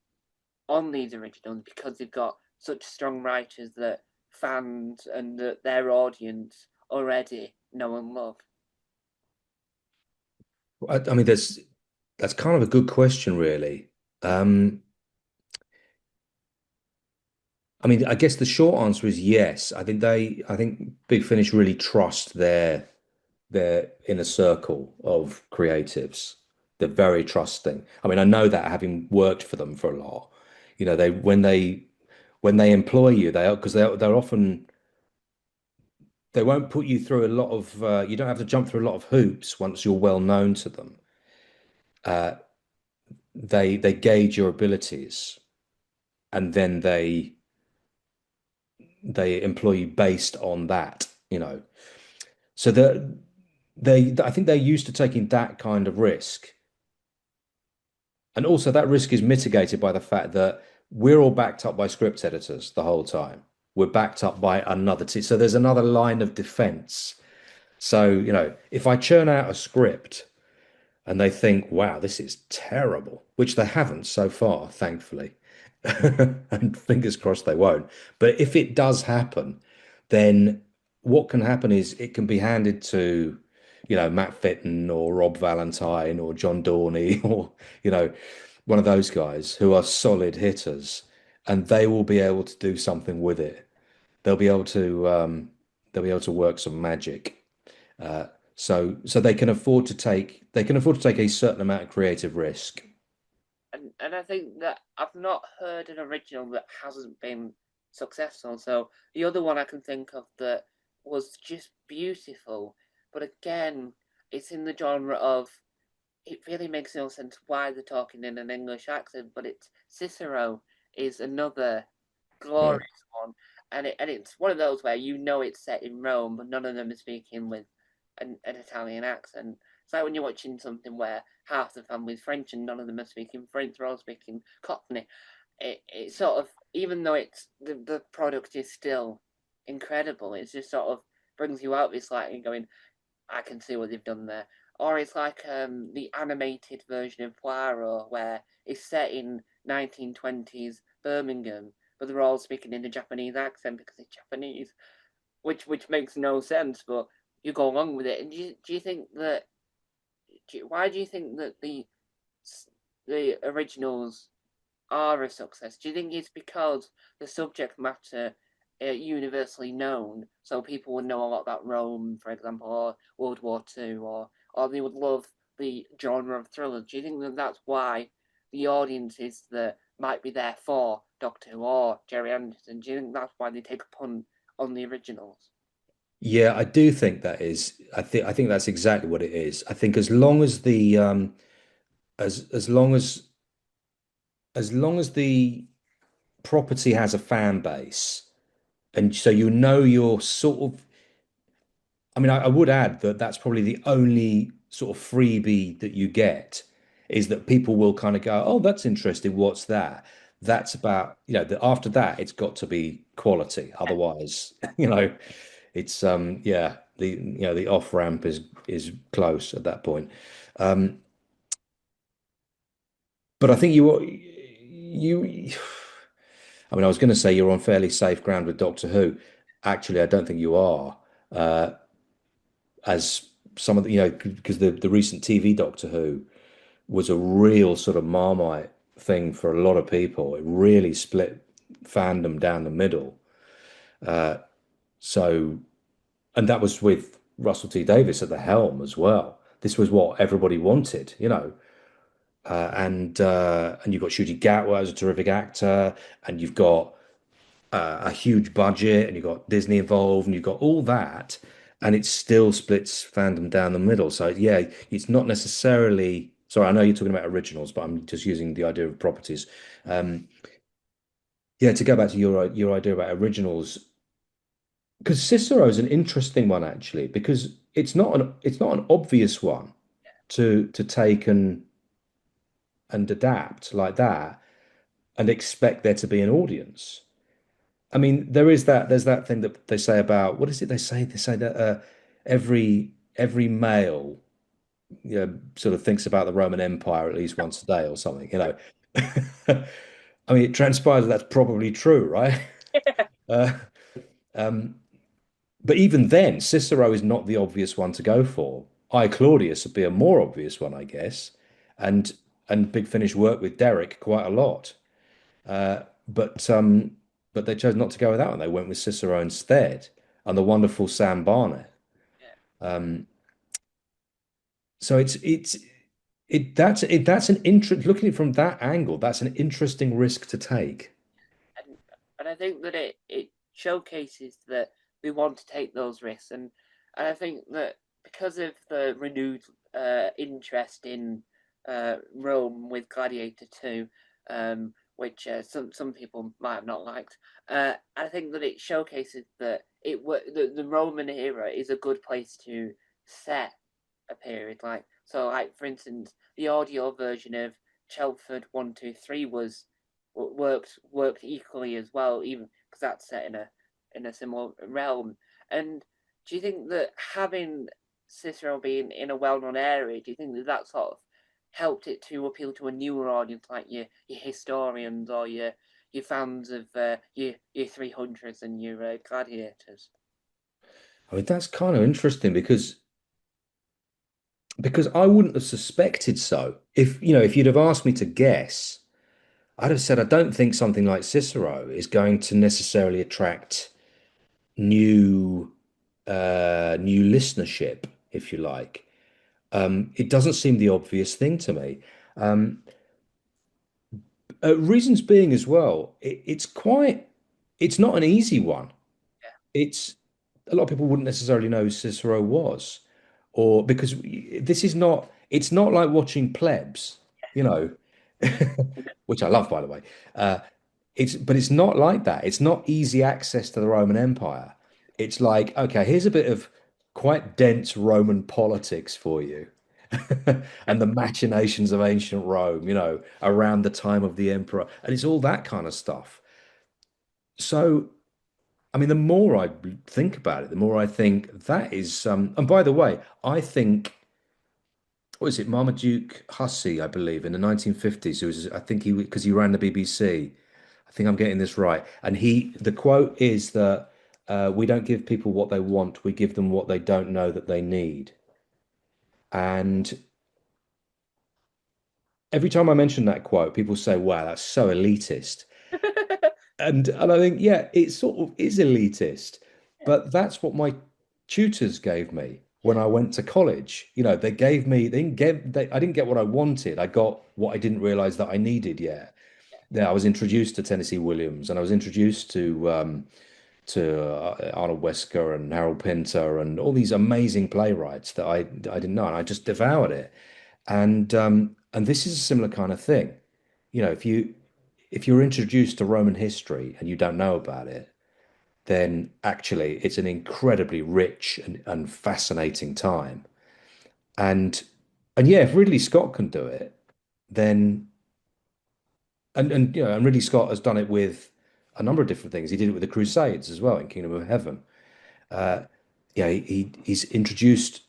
on these originals because they've got such strong writers that fans and their audience already know and love? I mean, that's kind of a good question, really. Um, I mean, I guess the short answer is yes. I think Big Finish really trust their inner circle of creatives. They're very trusting. I mean, I know that having worked for them for a lot. They when they employ you, they're often they won't put you through a lot of you don't have to jump through a lot of hoops once you're well known to them. Uh, they gauge your abilities and then they employ you based on that. So I think they're used to taking that kind of risk. And also that risk is mitigated by the fact that we're all backed up by script editors the whole time. We're backed up by another team. So there's another line of defense. So, if I churn out a script and they think, wow, this is terrible, which they haven't so far, thankfully. And fingers crossed they won't. But if it does happen, then what can happen is it can be handed to, Matt Fitton or Rob Valentine or John Dorney or, you know, one of those guys who are solid hitters, and they will be able to do something with it. They'll be able to work some magic. So they can afford to take a certain amount of creative risk. And I think that I've not heard an original that hasn't been successful. So the other one I can think of that was just beautiful, but again, it's in the genre of it really makes no sense why they're talking in an English accent, but it's Cicero is another Yeah. glorious one, and it's one of those where it's set in Rome, but none of them are speaking with an Italian accent. It's like when you're watching something where half the family's French and none of them are speaking French, they're all speaking Cockney. It sort of, even though it's the product is still incredible, it just sort of brings you out this light and going, I can see what they've done there. Or it's like the animated version of Poirot, where it's set in 1920s Birmingham, but they're all speaking in a Japanese accent because it's Japanese, which makes no sense. But you go along with it. And do you think that? Why do you think that the originals are a success? Do you think it's because the subject matter universally known, so people would know a lot about Rome, for example, or World War II, or they would love the genre of thrillers? Do you think that that's why the audiences that might be there for Doctor Who or Jerry Anderson? Do you think that's why they take a punt on the originals? Yeah, I do think that is. I think that's exactly what it is. I think as long as the property has a fan base, and so you're sort of. I mean, I would add that that's probably the only sort of freebie that you get is that people will kind of go, "Oh, that's interesting. What's that?" That's about, after that, it's got to be quality. Otherwise, yeah, the off ramp is close at that point. Um, but I think I mean, I was going to say you're on fairly safe ground with Doctor Who. Actually, I don't think you are. Uh, as some of the, because the recent TV Doctor Who was a real sort of Marmite thing for a lot of people. It really split fandom down the middle. So, and that was with Russell T Davies at the helm as well. This was what everybody wanted, and you've got Ncuti Gatwa as a terrific actor, and you've got a huge budget, and you've got Disney involved, and you've got all that, and it still splits fandom down the middle. So yeah, it's not necessarily. Sorry, I know you're talking about originals, but I'm just using the idea of properties. Um, yeah, to go back to your idea about originals, because Cicero is an interesting one actually, because it's not an obvious one to take and adapt like that and expect there to be an audience. I mean, there's that thing that they say about what is it they say? They say that every male, sort of thinks about the Roman Empire at least once a day or something. I mean, it transpires that that's probably true, right? Uh, um, but even then, Cicero is not the obvious one to go for. I, Claudius would be a more obvious one, I guess. And Big Finish worked with Derek quite a lot. But they chose not to go with that one. They went with Cicero instead, and the wonderful Sam Barnett. Um, so that's an interest. Looking at it from that angle, that's an interesting risk to take. and and I think that it showcases that we want to take those risks, and I think that because of the renewed interest in Rome with Gladiator 2, which some people might have not liked, I think that it showcases that the Roman era is a good place to set a period. Like for instance, the audio version of Chelford 123 was worked equally as well, even because that's set in a similar realm. And do you think that having Cicero being in a well-known area, do you think that that sort of helped it to appeal to a newer audience, like your historians or your fans of your 300s and your gladiators? I mean, that's kind of interesting because I wouldn't have suspected so. If you'd have asked me to guess, I'd have said I don't think something like Cicero is going to necessarily attract new new listenership, if you like. It doesn't seem the obvious thing to me. Um, reasons being as well, it's not an easy one. Yeah, It's a lot of people wouldn't necessarily know who Cicero was, or because it's not like watching plebs, you know, which I love, by the way. But it's not like that. It's not easy access to the Roman Empire. It's like, okay, here's a bit of quite dense Roman politics for you. And the machinations of ancient Rome, around the time of the emperor. And it's all that kind of stuff. So, I mean, the more I think about it, the more I think that is, and by the way, I think, what is it, Marmaduke Hussey, I believe, in the 1950s, I think because he ran the BBC. I think I'm getting this right. And the quote is that we don't give people what they want, we give them what they don't know that they need. And every time I mention that quote, people say, wow, that's so elitist. And I think, yeah, it sort of is elitist, yeah, but that's what my tutors gave me when yeah, I went to college. I didn't get what I wanted. I got what I didn't realize that I needed yet. Yeah, I was introduced to Tennessee Williams, and I was introduced to Arnold Wesker and Harold Pinter and all these amazing playwrights that I didn't know, and I just devoured it. And this is a similar kind of thing. You know, if you if you're introduced to Roman history and you don't know about it, then actually it's an incredibly rich and fascinating time. And and yeah, if Ridley Scott can do it, then and you know, and Ridley Scott has done it with a number of different things. He did it with the Crusades as well in Kingdom of Heaven. Uh, yeah, he's introduced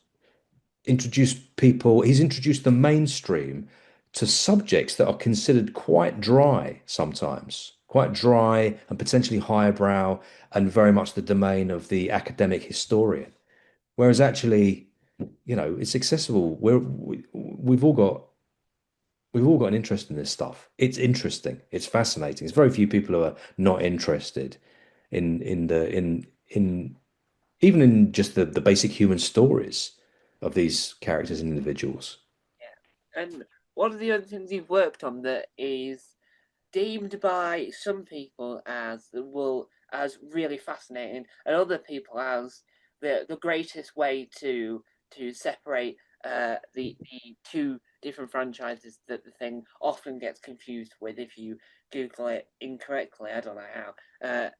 people. He's introduced the mainstream to subjects that are considered quite dry sometimes, quite dry and potentially highbrow, and very much the domain of the academic historian. Whereas actually, you know, it's accessible. We've all got an interest in this stuff. It's interesting. It's fascinating. There's very few people who are not interested in even in just the basic human stories of these characters and individuals. Yeah. And one of the other things you've worked on that is deemed by some people as really fascinating, and other people as the greatest way to separate the two different franchises that the thing often gets confused with if you Google it incorrectly. I don't know how.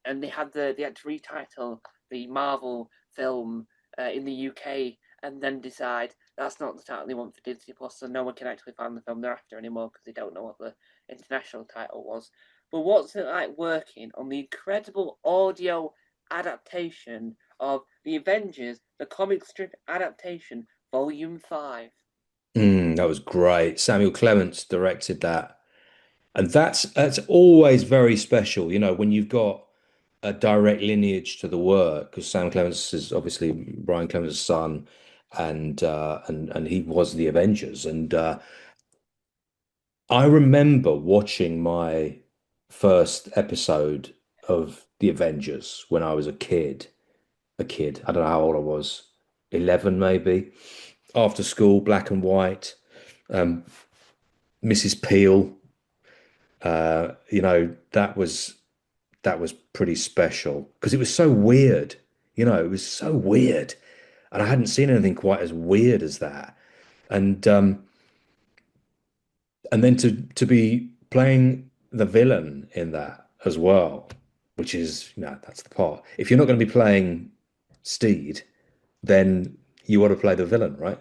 And they had to retitle the Marvel film in the UK and then decide that's not the title they want for Disney Plus, so no one can actually find the film they're after anymore because they don't know what the international title was. But what's it like working on the incredible audio adaptation of The Avengers, the comic strip adaptation, Volume 5? That was great. Samuel Clements directed that. And that's always very special, you know, when you've got a direct lineage to the work, because Sam Clements is obviously Brian Clements' son, and he was the Avengers. And I remember watching my first episode of the Avengers when I was a kid. A kid. I don't know how old I was, 11 maybe. After school, black and white. Um, Mrs. Peel, you know, that was pretty special because it was so weird. You know, it was so weird, and I hadn't seen anything quite as weird as that. And and then to be playing the villain in that as well, which is, you know, that's the part. If you're not going to be playing Steed, then you want to play the villain, right?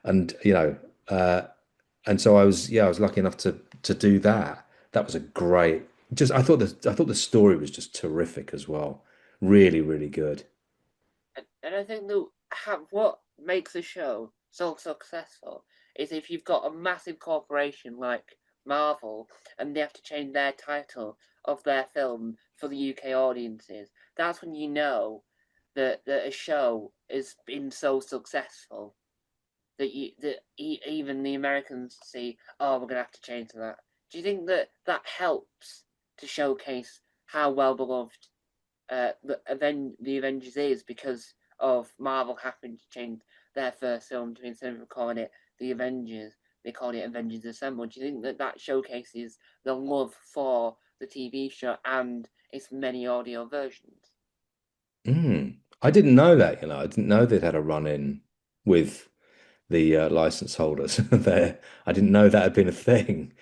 And you know, uh, and so I was lucky enough to do that. That was a great. Just I thought the story was just terrific as well. Really, really good. And I think that what makes a show so successful is if you've got a massive corporation like Marvel and they have to change their title of their film for the UK audiences. That's when you know that a show has been so successful even the Americans see, oh, we're gonna have to change that. Do you think that that helps to showcase how well beloved the Avengers is because of Marvel having to change their first film to, instead of calling it the Avengers, they called it Avengers Assemble? Do you think that that showcases the love for the TV show and its many audio versions? I didn't know that, you know. I didn't know they'd had a run in with the license holders there. I didn't know that had been a thing.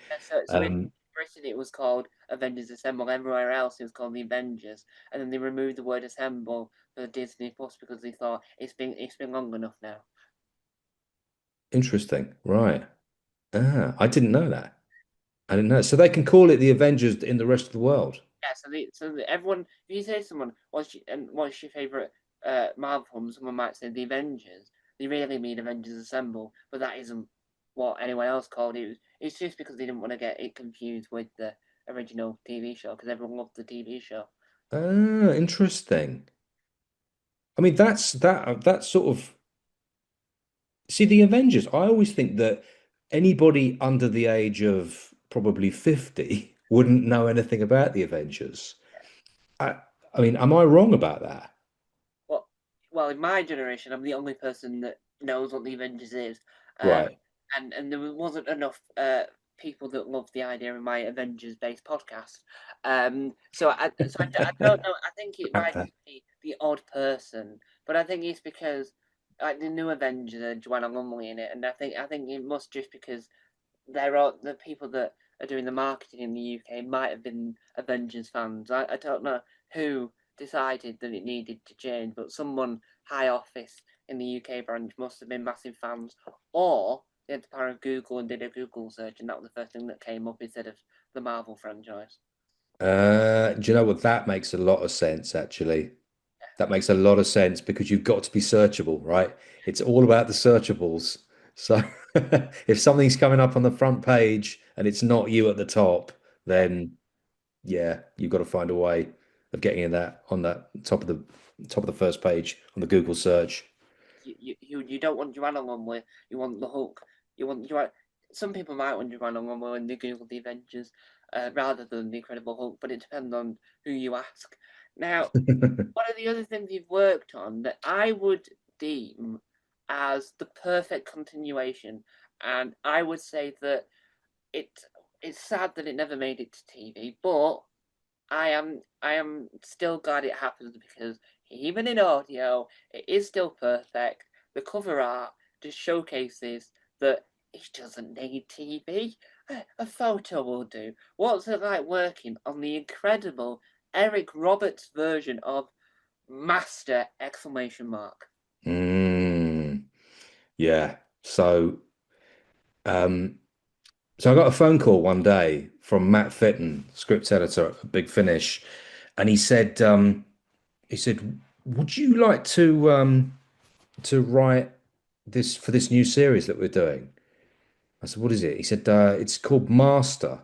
So in Um, Britain it was called Avengers Assemble. Everywhere else it was called the Avengers, and then they removed the word Assemble for Disney Plus because they thought it's been long enough now. Interesting. Right. Ah, I didn't know that. I didn't know. So they can call it the Avengers in the rest of the world. Yeah, everyone, if you say to someone, what's your favorite Marvel film? Someone might say the Avengers. They really mean Avengers Assemble, but that isn't what anyone else called it. It's just because they didn't want to get it confused with the original TV show because everyone loved the TV show. Ah, interesting. I mean, that's sort of see the Avengers. I always think that anybody under the age of probably 50 wouldn't know anything about the Avengers. I, I mean, am I wrong about that? Well, well, in my generation, I'm the only person that knows what the Avengers is, um, Right. and there wasn't enough people that loved the idea of my Avengers-based podcast. I don't know. I think it might just be the odd person, but I think it's because like the new Avengers, Joanna Lumley in it, and I think it must just because there are the people that are doing the marketing in the UK might have been Avengers fans. I don't know who decided that it needed to change, but someone high office in the UK branch must have been massive fans, or they had the power of Google and did a Google search, and that was the first thing that came up instead of the Marvel franchise. Do you know what? That makes a lot of sense, actually. That makes a lot of sense because you've got to be searchable, right? It's all about the searchables. So if something's coming up on the front page and it's not you at the top, Yeah, then yeah, you've got to find a way of getting in that on that top of the first page on the Google search. you don't want Joanna Lumley. You want the Hulk. You want Joanna. Some people might want Joanna Lumley when they Google the Avengers rather than the Incredible Hulk, but it depends on who you ask. Now, one of the other things you've worked on that I would deem as the perfect continuation, and I would say that it it's sad that it never made it to TV, but I am still glad it happened because even in audio, it is still perfect. The cover art just showcases that it doesn't need TV. A photo will do. What's it like working on the incredible Eric Roberts version of Master exclamation mark? Mm, yeah. Um, so I got a phone call one day from Matt Fitton, script editor at Big Finish, and he said, "Would you like to write this for this new series that we're doing?" I said, "What is it?" He said, "It's called Master,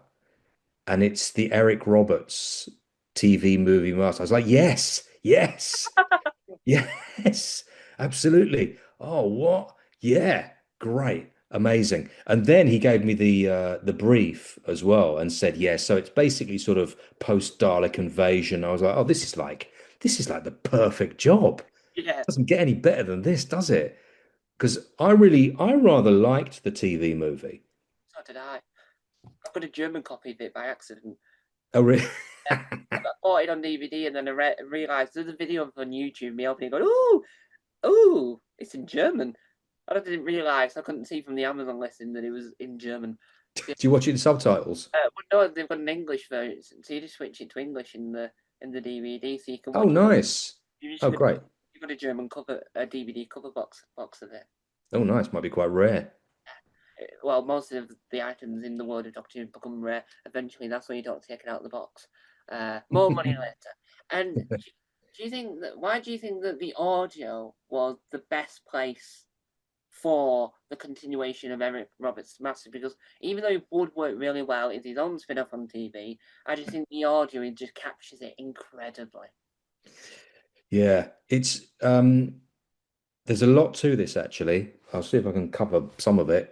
and it's the Eric Roberts TV movie Master." I was like, "Yes, yes." Yes, absolutely. Oh, what? Yeah, great, amazing. And then he gave me the brief as well and said, yeah, so it's basically sort of post-Dalek invasion. I was like, oh, this is like the perfect job. Yeah, Doesn't get any better than this, does it? Because I rather liked the TV movie. so did I. I've got a German copy of it by accident. Oh, really? I bought it on DVD and then I realised there's a video on YouTube me opening going, ooh, ooh, it's in German. I didn't realise I couldn't see from the Amazon listing that it was in German. Do you watch it in subtitles? Well, no, they've got an English version, so you just switch it to English in the DVD, so you can Oh, watch it. nice. You just Oh, got great. you got a German cover, a DVD cover box of it. Oh, nice. Might be quite rare. Well, most of the items in the world of Doctor Who become rare. Eventually, that's when you don't take it out of the box. More money later. And do you think that? Why do you think that the audio was the best place for the continuation of Eric Roberts' Master? Because even though it would work really well in his own spin-off on TV, I just think the audio it just captures it incredibly. Yeah, it's there's a lot to this actually. I'll see if I can cover some of it.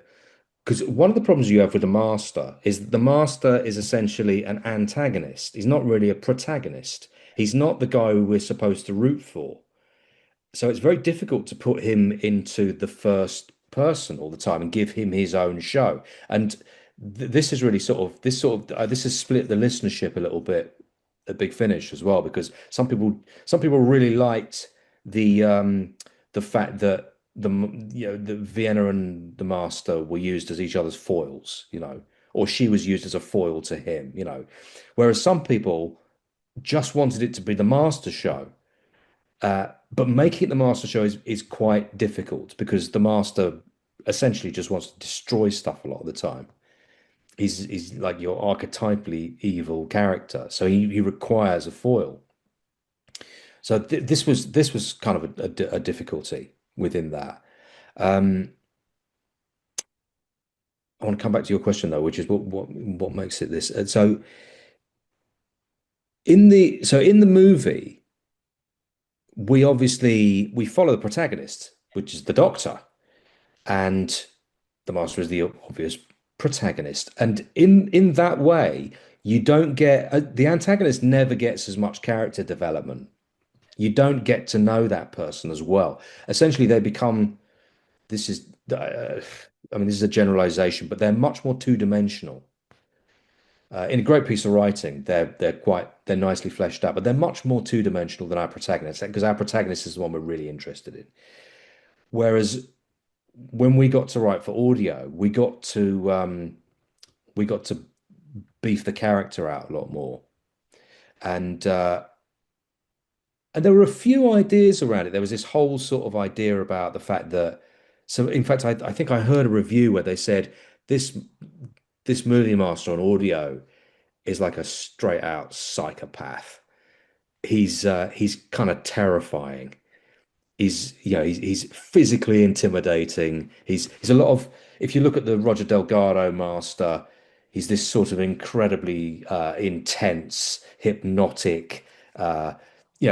Because one of the problems you have with the Master is that the Master is essentially an antagonist. He's not really a protagonist. He's not the guy who we're supposed to root for. So it's very difficult to put him into the first person all the time and give him his own show. And this is really this has split the listenership a little bit at Big Finish as well because some people really liked the fact that the Vienna and the Master were used as each other's foils, or she was used as a foil to him. Whereas some people just wanted it to be the Master show. But making it the Master show is quite difficult because the Master essentially just wants to destroy stuff a lot of the time. He's like your archetypally evil character, so he requires a foil. So this was kind of a difficulty within that. Um, I want to come back to your question though, which is what makes it this. So in the movie, we follow the protagonist, which is the Doctor, and the Master is the obvious protagonist. And in that way, you don't get the antagonist never gets as much character development. You don't get to know that person as well. Essentially, they become this is I mean this is a generalization, but they're much more two-dimensional. In a great piece of writing, they're nicely fleshed out, but they're much more two-dimensional than our protagonist because our protagonist is the one we're really interested in. Whereas when we got to write for audio, we got to beef the character out a lot more. And and there were a few ideas around it. There was this whole sort of idea about the fact that, so in fact, I think I heard a review where they said this this movie master on audio is like a straight out psychopath. He's kind of terrifying. He's physically intimidating. He's a lot of, if you look at the Roger Delgado master, he's this sort of incredibly intense, hypnotic, uh,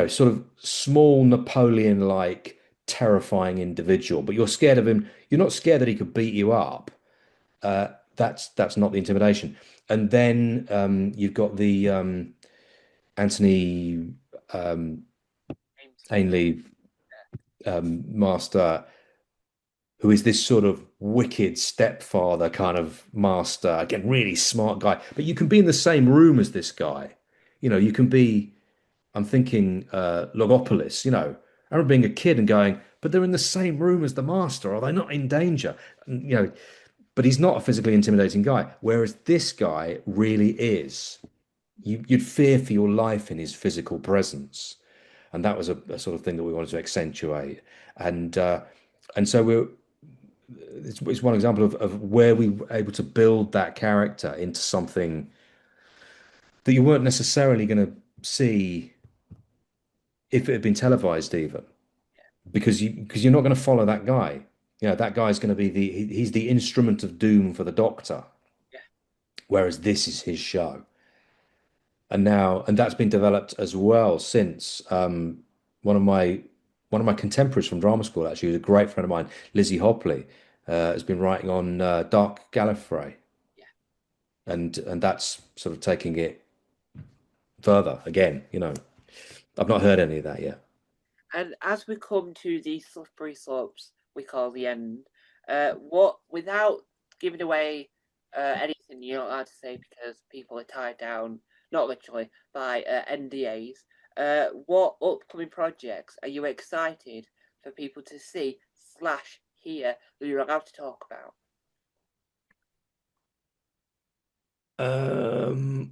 sort of small Napoleon-like, terrifying individual. But you're scared of him. You're not scared that he could beat you up. Uh, that's not the intimidation. And then you've got the Anthony um, Ainley master, who is this sort of wicked stepfather kind of master. Again, really smart guy. But you can be in the same room as this guy. You can be, I'm thinking Logopolis, I remember being a kid and going, but they're in the same room as the master. Are they not in danger? And, but he's not a physically intimidating guy. Whereas this guy really is. You'd fear for your life in his physical presence. And that was a sort of thing that we wanted to accentuate. And so it's one example of where we were able to build that character into something that you weren't necessarily going to see if it had been televised even, because you're not going to follow that guy. That guy's going to be he's the instrument of doom for the Doctor, Yeah. whereas this is his show. And that's been developed as well since one of my one of my contemporaries from drama school, actually, who's a great friend of mine, Lizzie Hopley, has been writing on Dark Gallifrey, Yeah. and that's sort of taking it further again. I've not heard any of that yet. And as we come to the slippery slopes we call the end, what without giving away anything you're not allowed to say because people are tied down, not literally, by NDAs. What upcoming projects are you excited for people to see slash hear that you're allowed to talk about?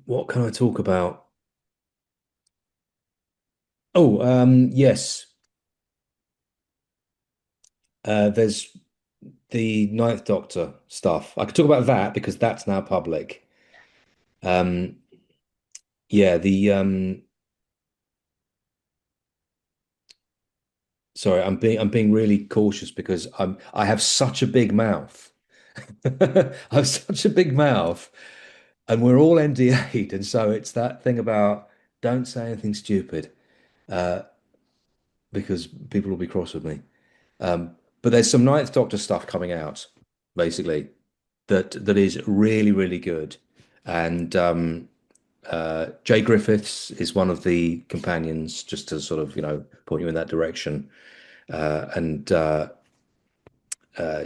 What can I talk about? Oh, yes. There's the Ninth Doctor stuff. I could talk about that because that's now public. Um, yeah, the sorry, I'm being really cautious because I have such a big mouth. I have such a big mouth, and we're all NDA'd, and so it's that thing about don't say anything stupid, uh, because people will be cross with me. But there's some Ninth Doctor stuff coming out, basically, that is really, really good. And Jay Griffiths is one of the companions, just to sort of, point you in that direction. And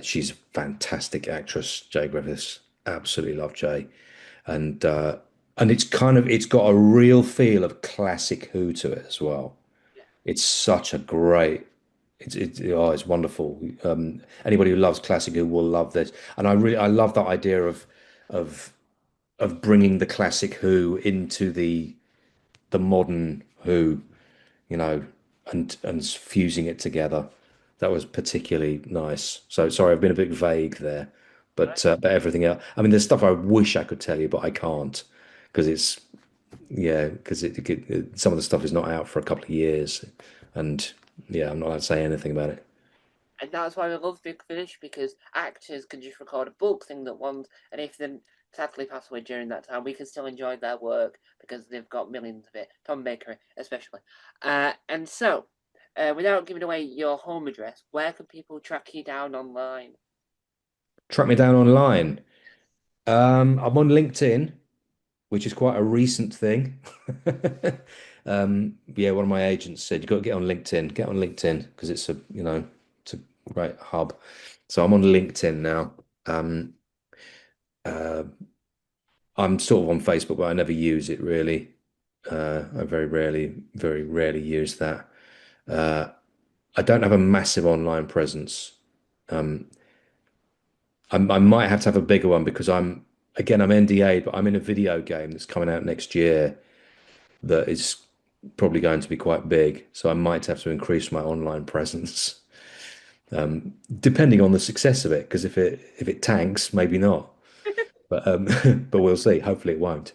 she's a fantastic actress, Jay Griffiths. Absolutely love Jay. And it's got a real feel of classic Who to it as well. Yeah. It's such a great it's wonderful. Anybody who loves classic Who will love this. And I love that idea of of bringing the classic Who into the modern Who, you know, and fusing it together. That was particularly nice. So sorry, I've been a bit vague there, Right. but everything else. I mean, there's stuff I wish I could tell you, but I can't because it's yeah, because some of the stuff is not out for a couple of years, and yeah, I'm not allowed to say anything about it. And that's why we love Big Finish because actors can just record a book thing that once, and if they sadly pass away during that time, we can still enjoy their work because they've got millions of it. Tom Baker, especially. And so, without giving away your home address, where can people track you down online? Track me down online. I'm on LinkedIn, which is quite a recent thing. Yeah, one of my agents said you got to get on LinkedIn. Get on LinkedIn because it's a great hub. So I'm on LinkedIn now. Um, uh, I'm sort of on Facebook, but I never use it really. I very rarely use that. Uh, I don't have a massive online presence. Um, I might have to have a bigger one because again, I'm NDA, but I'm in a video game that's coming out next year that is probably going to be quite big. So I might have to increase my online presence, depending on the success of it. Because if it tanks, maybe not. But but we'll see. Hopefully, it won't.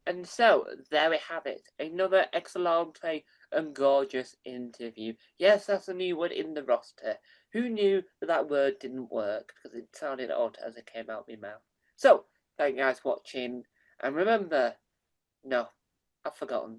And so, there we have it. Another excellent and gorgeous interview. Yes, that's a new word in the roster. Who knew that that word didn't work because it sounded odd as it came out of my mouth. So, thank you guys for watching. And remember, no, I've forgotten.